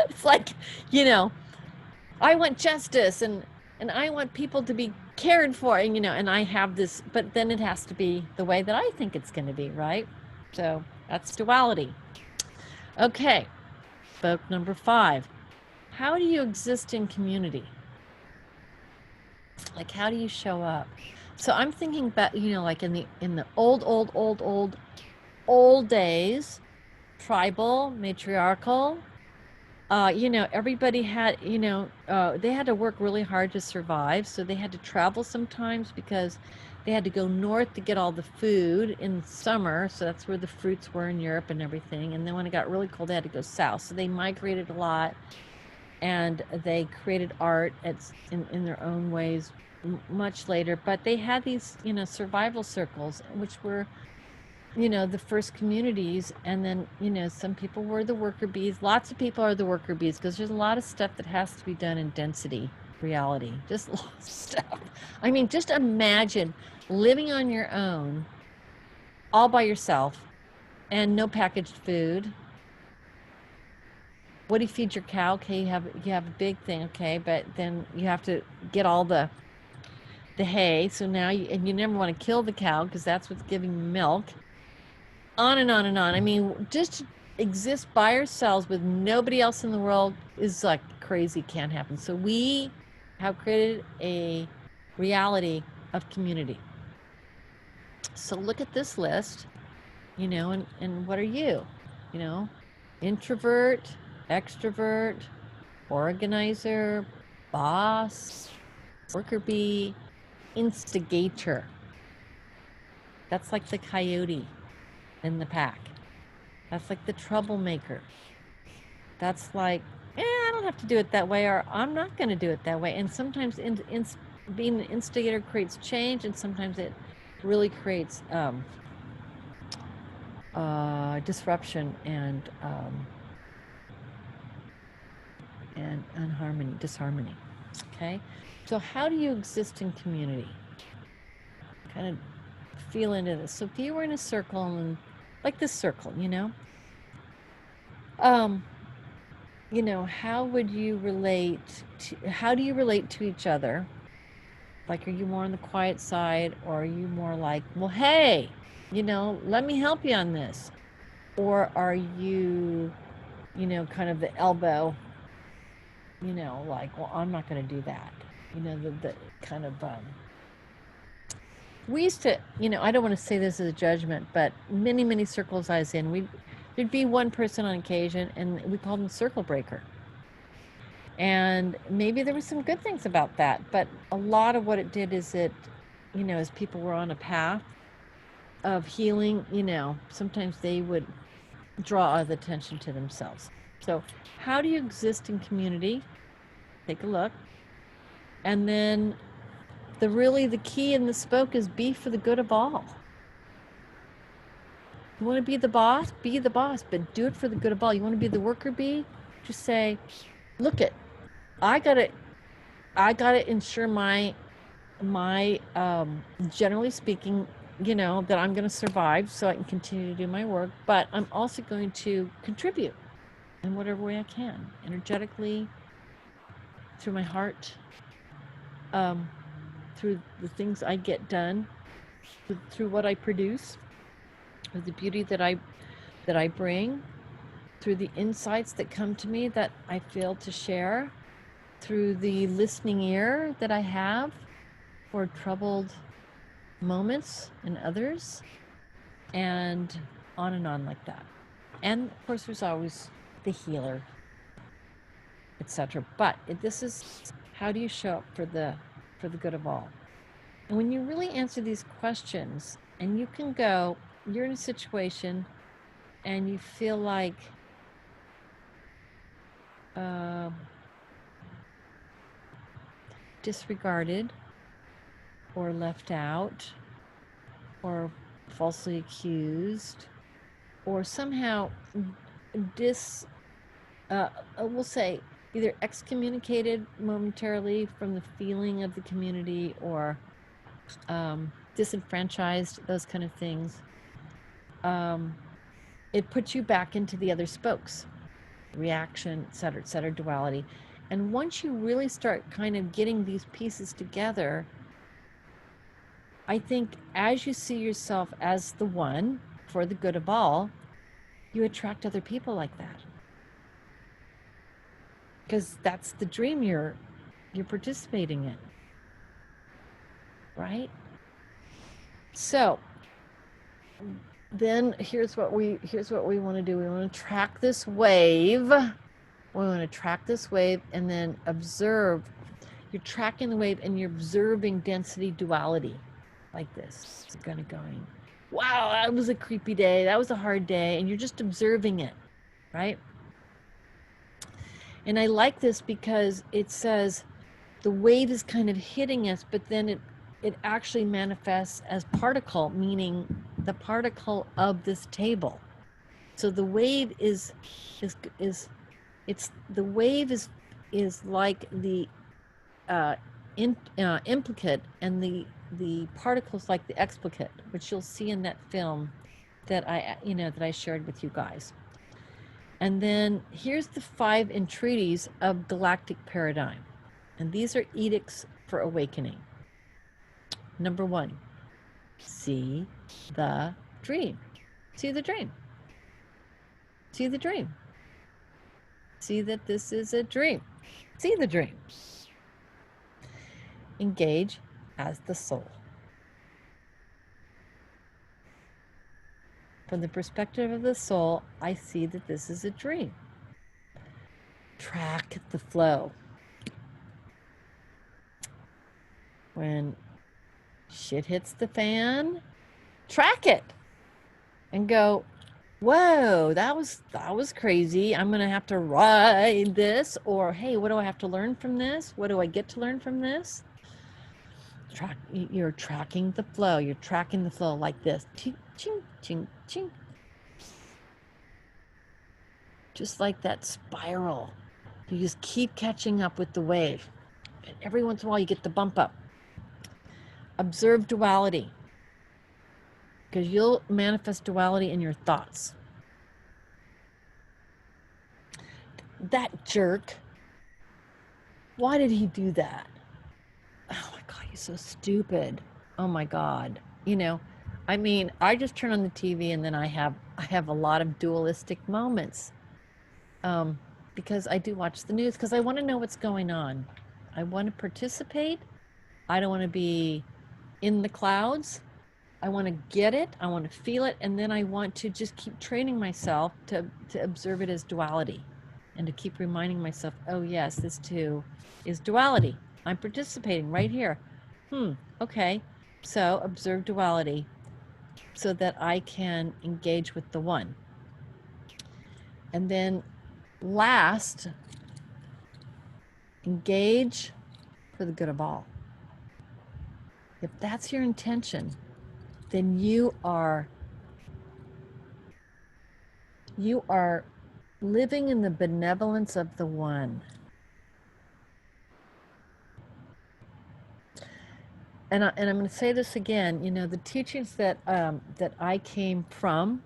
It's like, I want justice and I want people to be cared for, and I have this, but then it has to be the way that I think it's going to be, right? So that's duality. Okay, book number 5. How do you exist in community? Like, how do you show up? So I'm thinking about, like in the old days, tribal, matriarchal, You know, everybody had, you know, they had to work really hard to survive. So they had to travel sometimes because they had to go north to get all the food in summer. So that's where the fruits were in Europe and everything. And then when it got really cold, they had to go south. So they migrated a lot, and they created art in their own ways much later. But they had these, you know, survival circles, which were, you know, the first communities. And then, you know, some people were the worker bees. Lots of people are the worker bees because there's a lot of stuff that has to be done in density reality. Just lots of stuff. I mean, just imagine living on your own, all by yourself, and no packaged food. What do you feed your cow? Okay, you have a big thing, okay, but then you have to get all the hay. So now and you never want to kill the cow because that's what's giving milk. On and on and on. I mean, just to exist by ourselves with nobody else in the world is like crazy, can't happen. So we have created a reality of community. So look at this list, you know, and what are you? You know, introvert, extrovert, organizer, boss, worker bee, instigator. That's like the coyote in the pack. That's like the troublemaker. That's like, I don't have to do it that way, or I'm not going to do it that way. And sometimes being an instigator creates change, and sometimes it really creates disruption and disharmony. Okay, so how do you exist in community? Kind of feel into this. So if you were in a circle, and like this circle, you know, how would you relate how do you relate to each other? Like, are you more on the quiet side, or are you more like, well, hey, you know, let me help you on this? Or are you, you know, kind of the elbow, you know, like, well, I'm not going to do that. You know, the kind of, we used to, you know, I don't want to say this as a judgment, but many, many circles I was in, there'd be one person on occasion, and we called him circle breaker. And maybe there were some good things about that, but a lot of what it did is it, you know, as people were on a path of healing, you know, sometimes they would draw the attention to themselves. So how do you exist in community? Take a look. And then the key in the spoke is be for the good of all. You want to be the boss, but do it for the good of all. You want to be the worker bee, just say, look it, I gotta ensure my generally speaking, you know, that I'm going to survive so I can continue to do my work, but I'm also going to contribute in whatever way I can, energetically, through my heart, through the things I get done, through what I produce, through the beauty that I bring, through the insights that come to me that I feel to share, through the listening ear that I have for troubled moments in others, and on like that. And of course, there's always the healer, etc. But this is, how do you show up for the good of all? And when you really answer these questions, and you can go, you're in a situation and you feel like disregarded or left out or falsely accused, or somehow we'll say either excommunicated momentarily from the feeling of the community, or disenfranchised, those kind of things. It puts you back into the other spokes, reaction, et cetera, duality. And once you really start kind of getting these pieces together, I think as you see yourself as the one for the good of all, you attract other people like that. Because that's the dream you're participating in, right? So then here's what we want to do. We want to track this wave we want to track this wave and then observe. You're tracking the wave and you're observing density duality like this. It's kind of going, wow, that was a creepy day. That was a hard day. And you're just observing it, right? And I like this because it says the wave is kind of hitting us, but then it actually manifests as particle, meaning the particle of this table. So the wave is like the implicate, and the particles like the explicate, which you'll see in that film that I shared with you guys. And then here's the 5 entreaties of Galactic Paradigm, and these are edicts for awakening. Number 1, see the dream. See the dream. See the dream. See that this is a dream. See the dream. Engage as the soul. From the perspective of the soul, I see that this is a dream. Track the flow. When shit hits the fan, track it and go, whoa, that was crazy. I'm going to have to ride this. Or, hey, what do I have to learn from this? What do I get to learn from this? You're tracking the flow. You're tracking the flow like this. Ching, ching, ching, ching. Just like that spiral. You just keep catching up with the wave. And every once in a while, you get the bump up. Observe duality. Because you'll manifest duality in your thoughts. That jerk. Why did he do that? Oh my God, he's so stupid. Oh my God. I just turn on the TV and then I have a lot of dualistic moments. Because I do watch the news because I want to know what's going on. I want to participate. I don't want to be in the clouds. I want to get it. I want to feel it. And then I want to just keep training myself to observe it as duality and to keep reminding myself, oh yes, this too is duality. I'm participating right here. Okay. So observe duality so that I can engage with the one. And then last, engage for the good of all. If that's your intention, then you are living in the benevolence of the one. And I'm going to say this again, the teachings that I came from,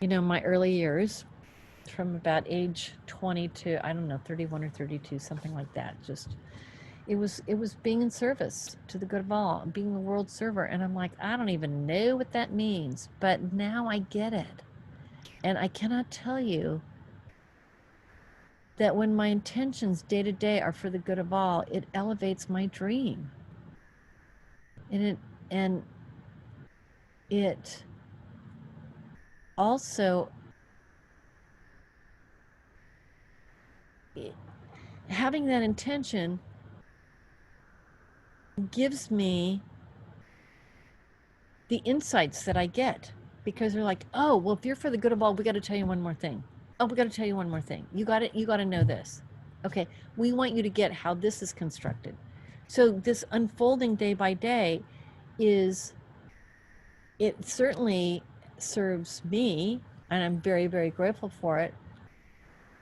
my early years, from about age 20 to, 31 or 32, something like that. Just, it was being in service to the good of all, being the world server. And I'm like, I don't even know what that means, but now I get it. And I cannot tell you that when my intentions day to day are for the good of all, it elevates my dream. And it also, having that intention gives me the insights that I get, because they're like, oh, well, if you're for the good of all, we got to tell you one more thing. Oh, we got to tell you one more thing. You got to know this. Okay, we want you to get how this is constructed. So this unfolding day by day it certainly serves me, and I'm very, very grateful for it.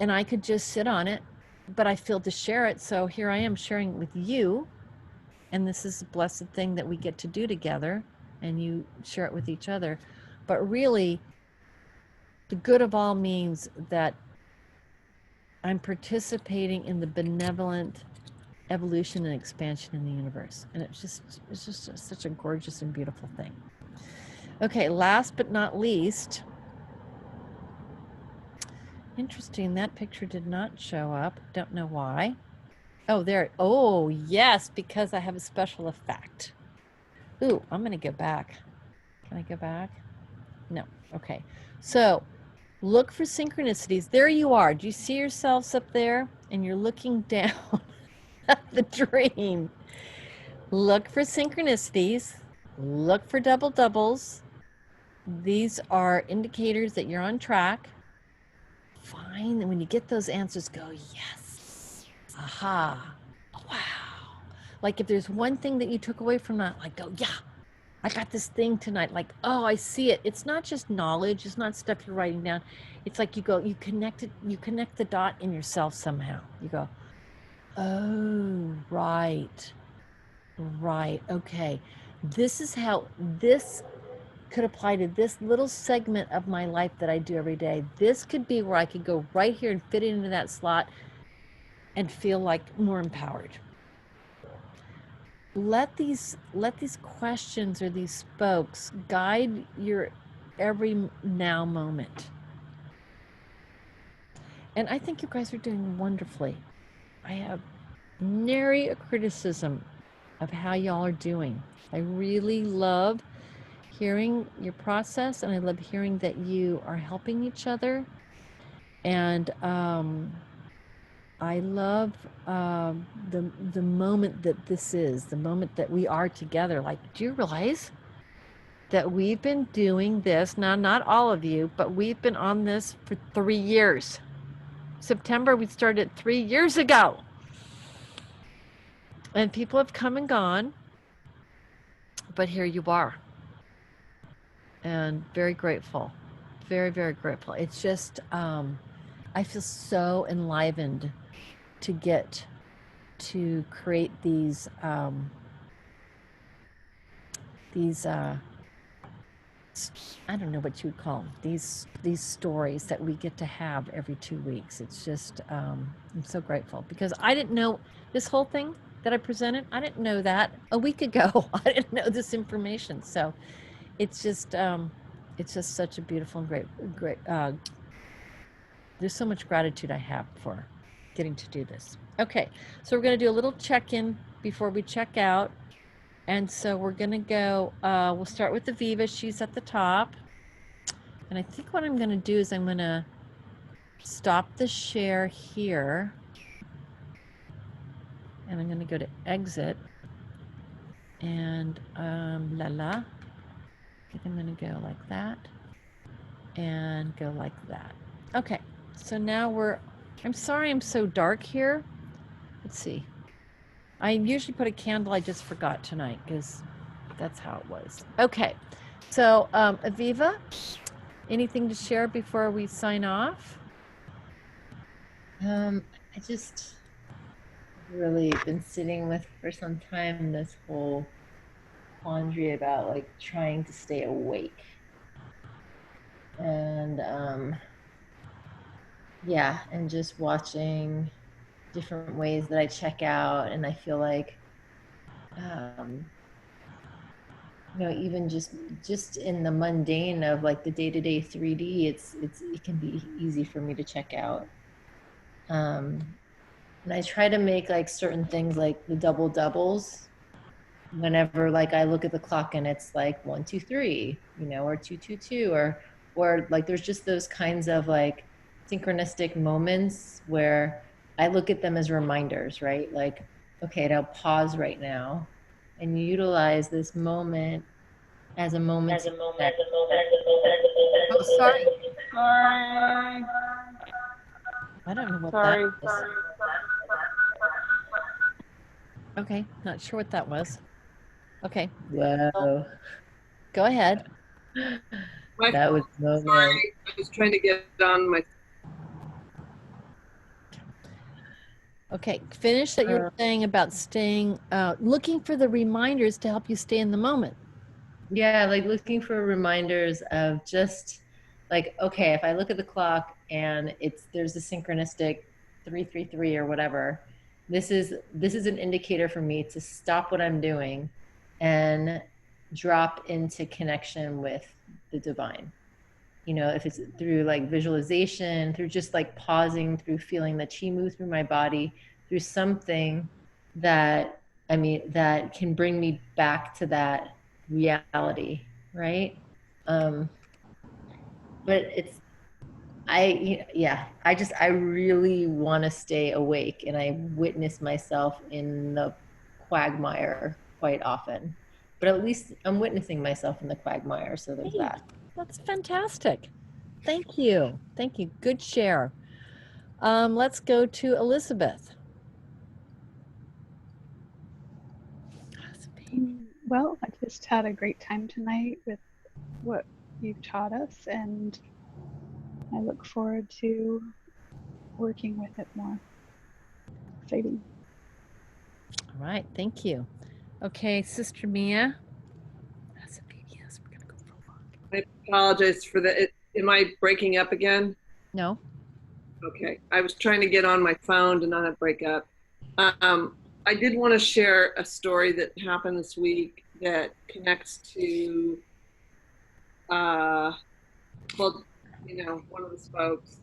And I could just sit on it, but I feel to share it. So here I am sharing it with you. And this is a blessed thing that we get to do together, and you share it with each other. But really, the good of all means that I'm participating in the benevolent evolution and expansion in the universe. And it's just such a gorgeous and beautiful thing. Okay, last but not least, interesting, that picture did not show up. Don't know why. Oh, there. Oh, yes, because I have a special effect. Ooh, I'm going to go back. Can I go back? No. Okay. So Look for synchronicities. There you are. Do you see yourselves up there? And you're looking down at the dream. Look for synchronicities. Look for double doubles. These are indicators that you're on track. Find, and when you get those answers, go, yes. Aha. Wow. Like if there's one thing that you took away from that, like go, yeah, I got this thing tonight. Like, oh, I see it. It's not just knowledge. It's not stuff you're writing down. It's like you go, you connect it, you connect the dot in yourself somehow. You go, oh, right. Right. Okay. This is how this could apply to this little segment of my life that I do every day. This could be where I could go right here and fit it into that slot and feel like more empowered. Let these questions or these spokes guide your every now moment. And I think you guys are doing wonderfully. I have nary a criticism of how y'all are doing. I really love hearing your process, and I love hearing that you are helping each other. And I love the moment that this is, the moment that we are together. Like, do you realize that we've been doing this now? Not all of you, but we've been on this for 3 years. September, we started 3 years ago. And people have come and gone, but here you are. And very grateful, very, very grateful. It's just, I feel so enlivened to get to create these I don't know what you would call them, these stories that we get to have every 2 weeks. It's just, I'm so grateful because I didn't know this whole thing that I presented. I didn't know that a week ago. I didn't know this information. So it's just such a beautiful and great, there's so much gratitude I have for getting to do this. Okay, so we're going to do a little check-in before we check out. And so we're going to go, we'll start with Aviva. She's at the top. And I think what I'm going to do is I'm going to stop the share here. And I'm going to go to exit. And I think I'm going to go like that. And go like that. Okay, so now I'm sorry I'm so dark here. Let's see. I usually put a candle. I just forgot tonight because that's how it was. Okay, so Aviva, anything to share before we sign off? I just really been sitting with for some time this whole quandary about like trying to stay awake. And yeah, and just watching different ways that I check out, and I feel like even just in the mundane of like the day-to-day 3D, it can be easy for me to check out. And I try to make like certain things like the double doubles whenever like I look at the clock and it's like 1 2 3, or 2 2 2, or like there's just those kinds of like synchronistic moments where I look at them as reminders, right? Like, okay, I'll pause right now and utilize this moment as a moment. Oh, sorry. I don't know what that was. Okay, not sure what that was. Okay. Whoa. Go ahead. That was moment. Sorry, I was trying to get on my. Okay, finish that you were saying about staying, looking for the reminders to help you stay in the moment. Yeah, like looking for reminders of just like, okay, if I look at the clock and there's a synchronistic 333 or whatever, this is an indicator for me to stop what I'm doing and drop into connection with the divine. If it's through like visualization, through just like pausing, through feeling the chi move through my body, through something that can bring me back to that reality, right? But I really want to stay awake, and I witness myself in the quagmire quite often. But at least I'm witnessing myself in the quagmire, so there's Hey, that. that's fantastic. Thank you. Thank you. Good share. Let's go to Elizabeth. Well, I just had a great time tonight with what you've taught us, and I look forward to working with it more. Exciting. All right, thank you. Okay, Sister Mia. That's a BBS. We're gonna go for a walk. I apologize for that. Am I breaking up again? No. Okay. I was trying to get on my phone to not have break up. I did want to share a story that happened this week that connects to, well, one of the folks.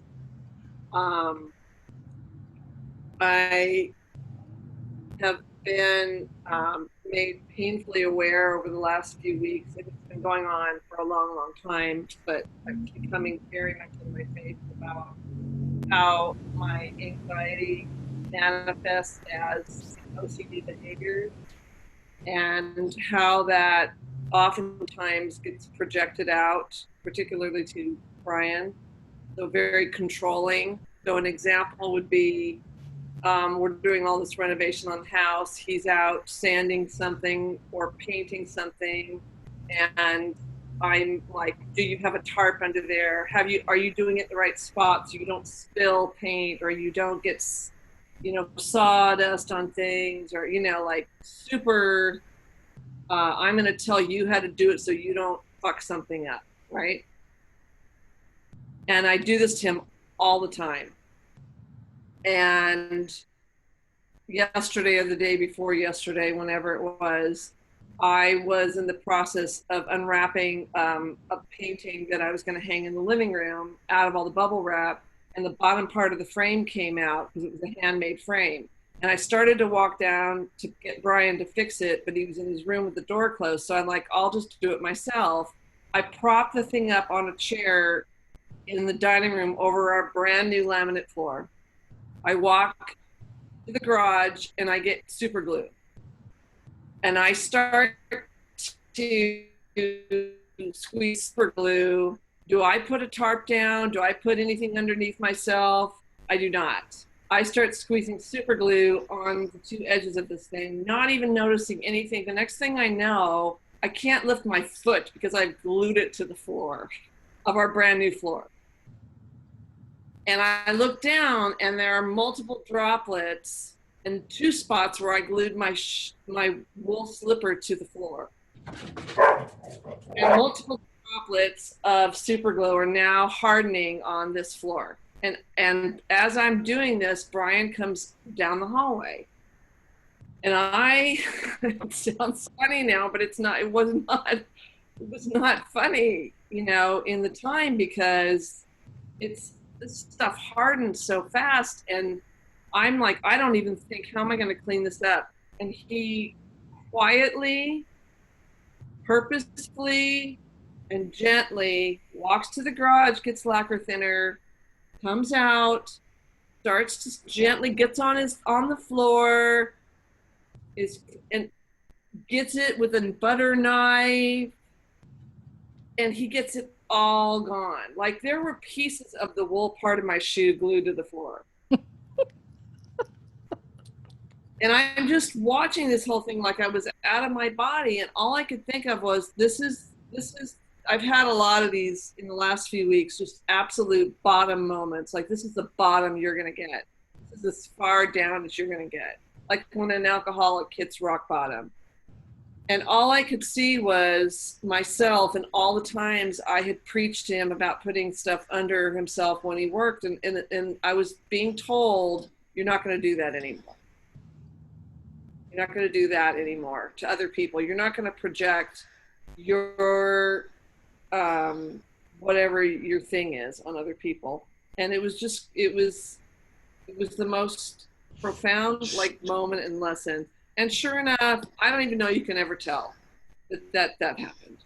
I have been made painfully aware over the last few weeks. It's been going on for a long, long time, but I'm becoming very much in my face about how my anxiety manifests as OCD behaviors, and how that oftentimes gets projected out, particularly to Brian. So very controlling. So an example would be, we're doing all this renovation on the house. He's out sanding something or painting something, and I'm like, do you have a tarp under there? Are you doing it in the right spot so you don't spill paint, or you don't get, sawdust on things, or, like super, I'm going to tell you how to do it so you don't fuck something up, right? And I do this to him all the time. And yesterday or the day before yesterday, whenever it was, I was in the process of unwrapping a painting that I was going to hang in the living room out of all the bubble wrap, and the bottom part of the frame came out because it was a handmade frame. And I started to walk down to get Brian to fix it, but he was in his room with the door closed. So I'm like, I'll just do it myself. I propped the thing up on a chair in the dining room over our brand new laminate floor. I walk to the garage and I get super glue. And I start to squeeze super glue. Do I put a tarp down? Do I put anything underneath myself? I do not. I start squeezing super glue on the two edges of this thing, not even noticing anything. The next thing I know, I can't lift my foot because I've glued it to the floor of our brand new floor. And I look down and there are multiple droplets in two spots where I glued my wool slipper to the floor. And multiple droplets of super glue are now hardening on this floor. And as I'm doing this, Brian comes down the hallway. And it sounds funny now, but it was not funny, in the time, because this stuff hardens so fast, and I'm like, I don't even think, how am I going to clean this up? And he quietly, purposefully, and gently walks to the garage, gets lacquer thinner, comes out, starts to gently, gets on the floor, and gets it with a butter knife, and he gets it all gone. Like, there were pieces of the wool part of my shoe glued to the floor. And I'm just watching this whole thing like I was out of my body, and all I could think of was, this is I've had a lot of these in the last few weeks, just absolute bottom moments. Like, this is the bottom you're going to get. This is as far down as you're going to get. Like when an alcoholic hits rock bottom. And all I could see was myself, and all the times I had preached to him about putting stuff under himself when he worked. And I was being told, you're not going to do that anymore. You're not going to do that anymore to other people. You're not going to project your whatever your thing is on other people. And it was the most profound moment and lesson. And sure enough, I don't even know you can ever tell that happened.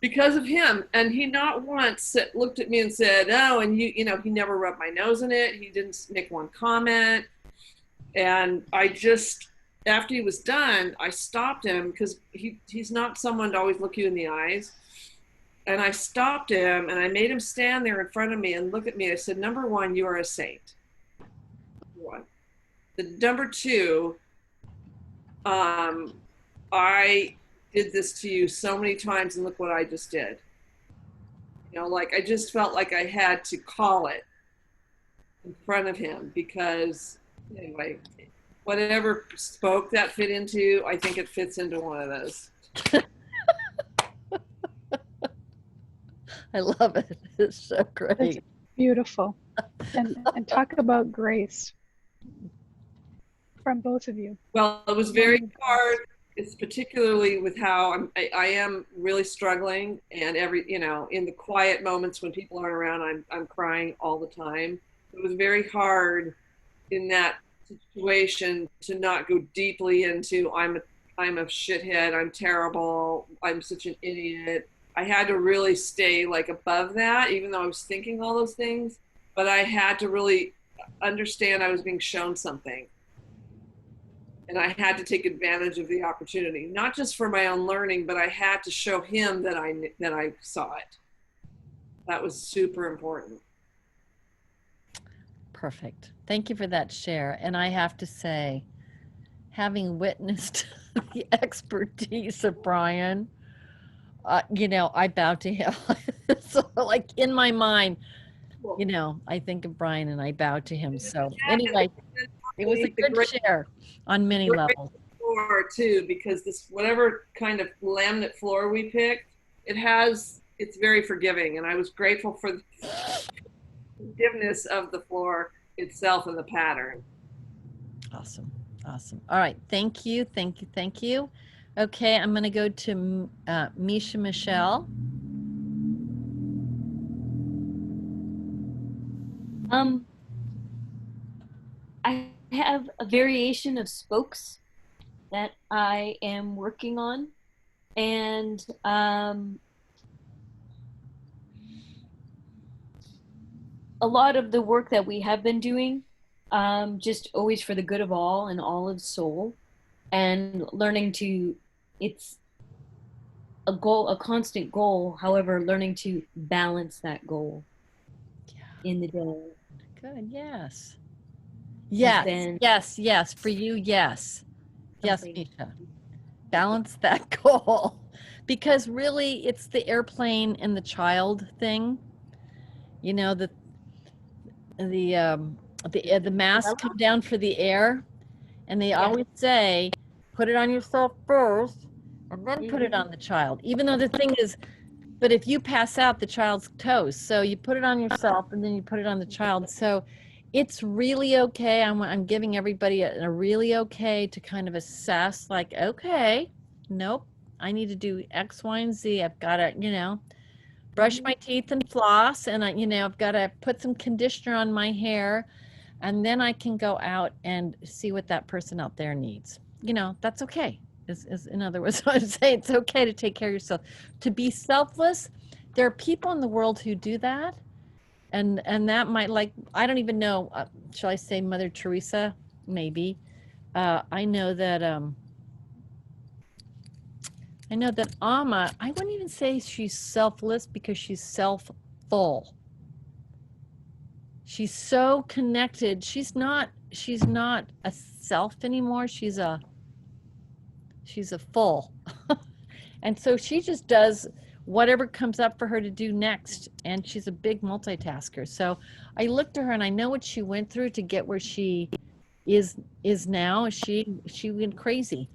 because of him. And he not once looked at me and said, oh, and you know, he never rubbed my nose in it. He didn't make one comment. And I just, after he was done, I stopped him because he's not someone to always look you in the eyes. And I stopped him and I made him stand there in front of me and look at me. I said, number one, you are a saint. One. The number two, I did this to you so many times and look what I just did. You know, like I just felt like I had to call it in front of him because anyway, whatever spoke that fit into, I think it fits into one of those. I love it. It's so great. That's beautiful. And talk about grace from both of you. Well, it was very hard. It's particularly with how I am really struggling, and you know, in the quiet moments when people aren't around, I'm crying all the time. It was very hard in that situation to not go deeply into I'm a shithead, I'm terrible, I'm such an idiot. I had to really stay like above that, even though I was thinking all those things, but I had to really understand I was being shown something. And I had to take advantage of the opportunity, not just for my own learning, but I had to show him that I saw it. That was super important. Perfect. Thank you for that share. And I have to say, having witnessed the expertise of Brian, you know, I bow to him. So like in my mind, you know, I think of Brian and I bow to him. So anyway, it was a good share on many levels. Floor too, because this whatever kind of laminate floor we picked, it's very forgiving, and I was grateful for the forgiveness of the floor itself and the pattern. Awesome. Awesome. All right. Thank you. Thank you. Thank you. Okay. I'm going to go to Misha Michelle. I have a variation of spokes that I am working on, and a lot of the work that we have been doing, just always for the good of all and all of soul, and learning to, it's a goal, a constant goal, however, learning to balance that goal in the day. Good. Yes. Yes. Yes. Yes. For you. Yes. Yes, Misha. Balance that goal, because really it's the airplane and the child thing. You know, the masks come down for the air, and they always say, put it on yourself first and then put it on the child. Even though the thing is, but if you pass out, the child's toast. So you put it on yourself and then you put it on the child. So it's really okay. I'm giving everybody a really okay to kind of assess, like, okay, nope, I need to do X, Y, and Z. I've got to, you know, brush my teeth and floss, and you know, I've got to put some conditioner on my hair, and then I can go out and see what that person out there needs. You know, that's okay. Is in other words, what I'm saying, it's okay to take care of yourself, to be selfless. There are people in the world who do that, and that might, like, I don't even know. Shall I say Mother Teresa? Maybe. I know that. I know that Amma, I wouldn't even say she's selfless because she's self-full. She's so connected. She's not a self anymore. She's a full. And so she just does whatever comes up for her to do next. And she's a big multitasker. So I looked to her and I know what she went through to get where she is now. She went crazy.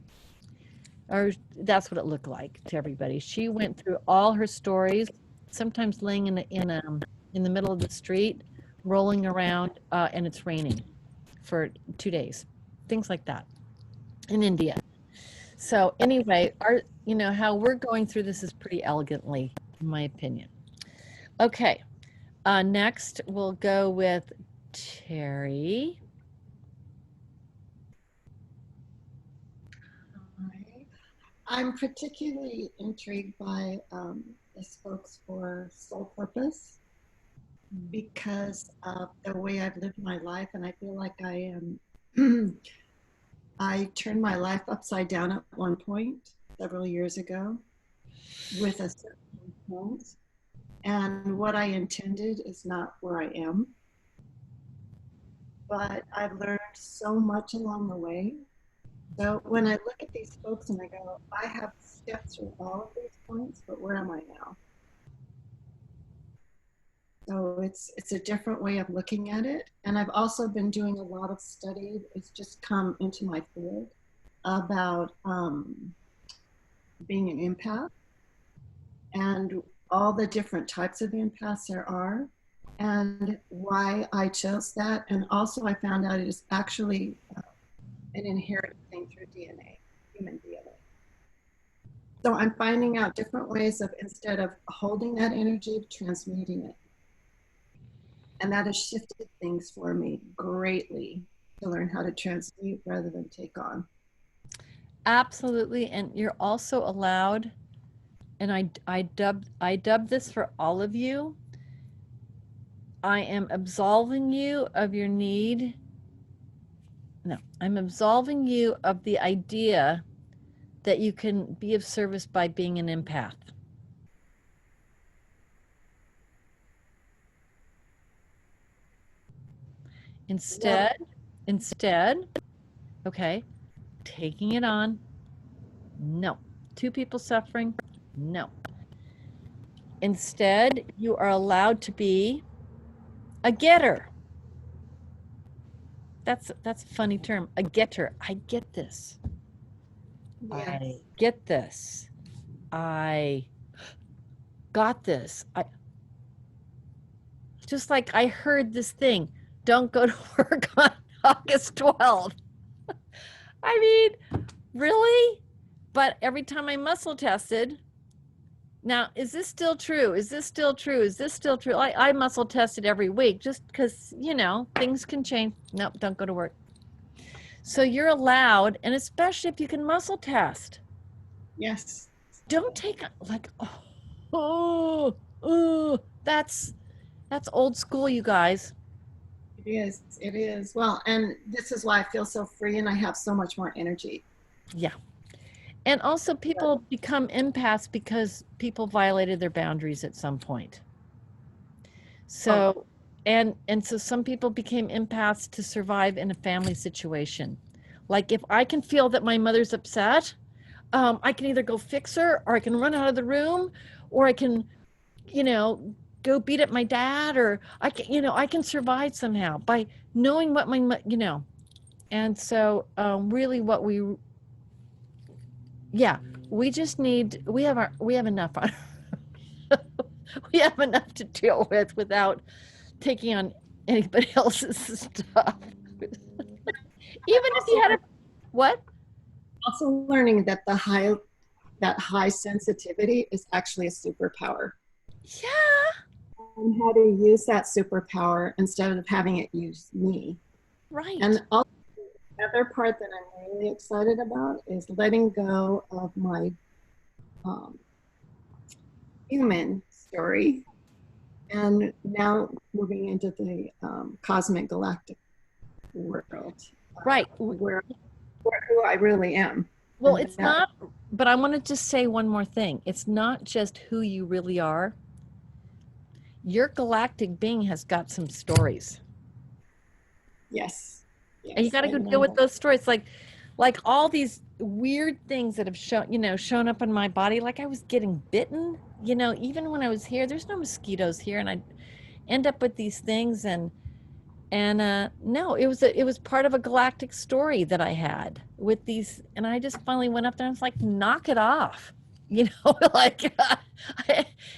Or that's what it looked like to everybody. She went through all her stories, sometimes laying in the middle of the street, rolling around, and it's raining for 2 days, things like that in India. So anyway, you know, how we're going through this is pretty elegantly, in my opinion. Okay, next we'll go with Terry. I'm particularly intrigued by this folks for sole purpose because of the way I've lived my life, and I feel like I am. I turned my life upside down at one point several years ago with a certain intent, and what I intended is not where I am. But I've learned so much along the way. So when I look at these folks and I go, I have stepped through all of these points, but where am I now? So it's a different way of looking at it. And I've also been doing a lot of study. It's just come into my field about being an empath and all the different types of empaths there are and why I chose that. And also I found out it is actually an inherent thing through DNA, human DNA. So I'm finding out different ways of, instead of holding that energy, transmuting it. And that has shifted things for me greatly to learn how to transmute rather than take on. Absolutely. And you're also allowed, and I dubbed this for all of you. I am absolving you of your need. No, I'm absolving you of the idea that you can be of service by being an empath. Instead, okay, taking it on, no. Two people suffering, no. Instead, you are allowed to be a getter. That's a funny term, a getter. I get this. Yes. I get this. I got this. Just like I heard this thing, don't go to work on August 12th. I mean, really? But every time I muscle tested, now, is this still true? Is this still true? Is this still true? I muscle tested every week just because, you know, things can change. Nope, don't go to work. So you're allowed, and especially if you can muscle test. Yes. Don't take like, that's old school, you guys. It is. Well, and this is why I feel so free and I have so much more energy. Yeah. And also people become empaths because people violated their boundaries at some point. So, and so some people became empaths to survive in a family situation. Like if I can feel that my mother's upset, I can either go fix her or I can run out of the room or I can, you know, go beat up my dad or I can survive somehow by knowing what and so really what we just need, we have enough on, we have enough to deal with without taking on anybody else's stuff. Even if you had what? Also learning that that high sensitivity is actually a superpower. Yeah. And how to use that superpower instead of having it use me. Right. And also the other part that I'm really excited about is letting go of my human story and now moving into the cosmic galactic world. Right. Where who I really am. Well, it's not, but I want to just say one more thing. It's not just who you really are. Your galactic being has got some stories. Yes. And you got to go deal with those stories. Like all these weird things that have shown up in my body. Like I was getting bitten, even when I was here, there's no mosquitoes here. And I end up with these things and no, it was part of a galactic story that I had with these. And I just finally went up there and was like, knock it off, like,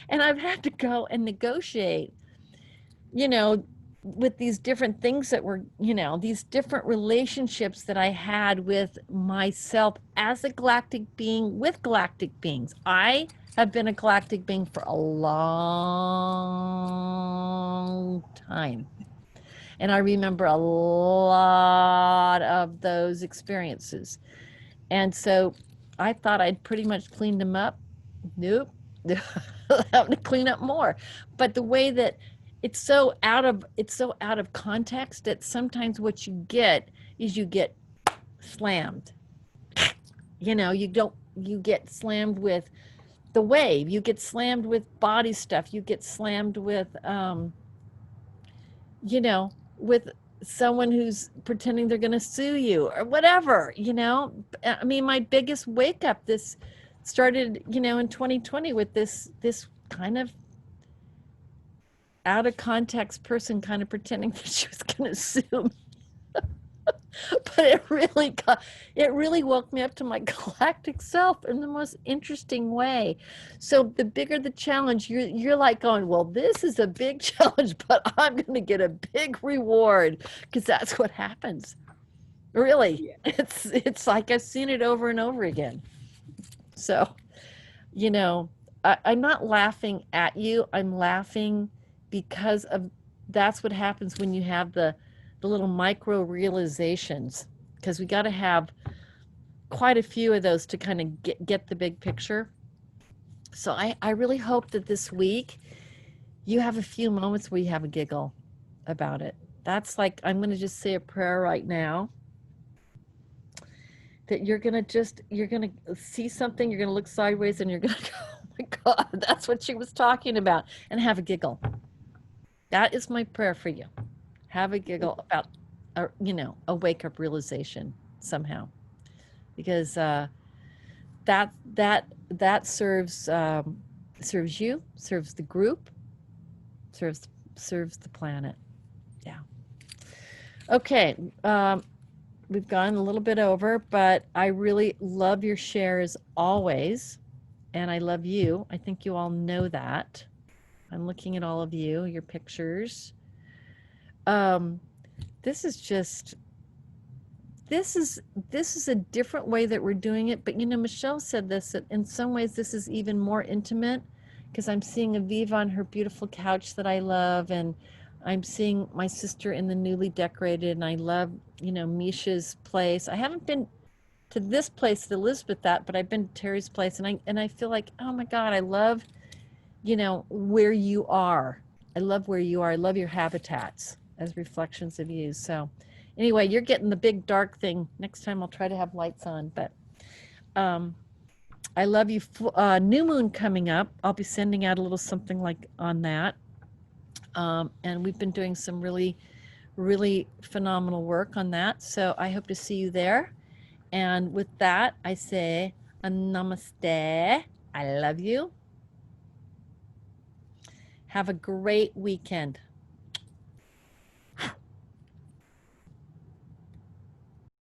and I've had to go and negotiate, with these different things that were, these different relationships that I had with myself as a galactic being with galactic beings. I have been a galactic being for a long time. And I remember a lot of those experiences. And so I thought I'd pretty much cleaned them up. Nope. having to clean up more. But the way that it's so out of context that sometimes what you get is you get slammed. You get slammed with the wave, you get slammed with body stuff, you get slammed with with someone who's pretending they're going to sue you or whatever. I mean, my biggest wake up this started in 2020 with this kind of out of context person kind of pretending that she was going to sue me. But it really woke me up to my galactic self in the most interesting way. So the bigger the challenge, you're like going, well, this is a big challenge, but I'm going to get a big reward, because that's what happens. Really, it's like I've seen it over and over again. So, I'm not laughing at you. I'm laughing because of that's what happens when you have the little micro realizations, because we got to have quite a few of those to kind of get the big picture. So I really hope that this week you have a few moments where you have a giggle about it. That's like, I'm going to just say a prayer right now that you're going to see something, you're going to look sideways, and you're going to go, oh my God, that's what she was talking about, and have a giggle. That is my prayer for you. Have a giggle about, a wake-up realization somehow, because that serves you, serves the group, serves the planet. Yeah. Okay. We've gone a little bit over, but I really love your shares always, and I love you. I think you all know that. I'm looking at all of you, your pictures. This is a different way that we're doing it, but Michelle said this, that in some ways this is even more intimate, because I'm seeing Aviva on her beautiful couch that I love, and I'm seeing my sister in the newly decorated, and I love, Misha's place. I haven't been to this place that Elizabeth at, but I've been to Terry's place, and I feel like, oh my God, I love, where you are. I love where you are. I love your habitats as reflections of you. So anyway, you're getting the big dark thing. Next time I'll try to have lights on, but I love you. New moon coming up. I'll be sending out a little something like on that. And we've been doing some really, really phenomenal work on that. So I hope to see you there. And with that, I say a namaste. I love you. Have a great weekend.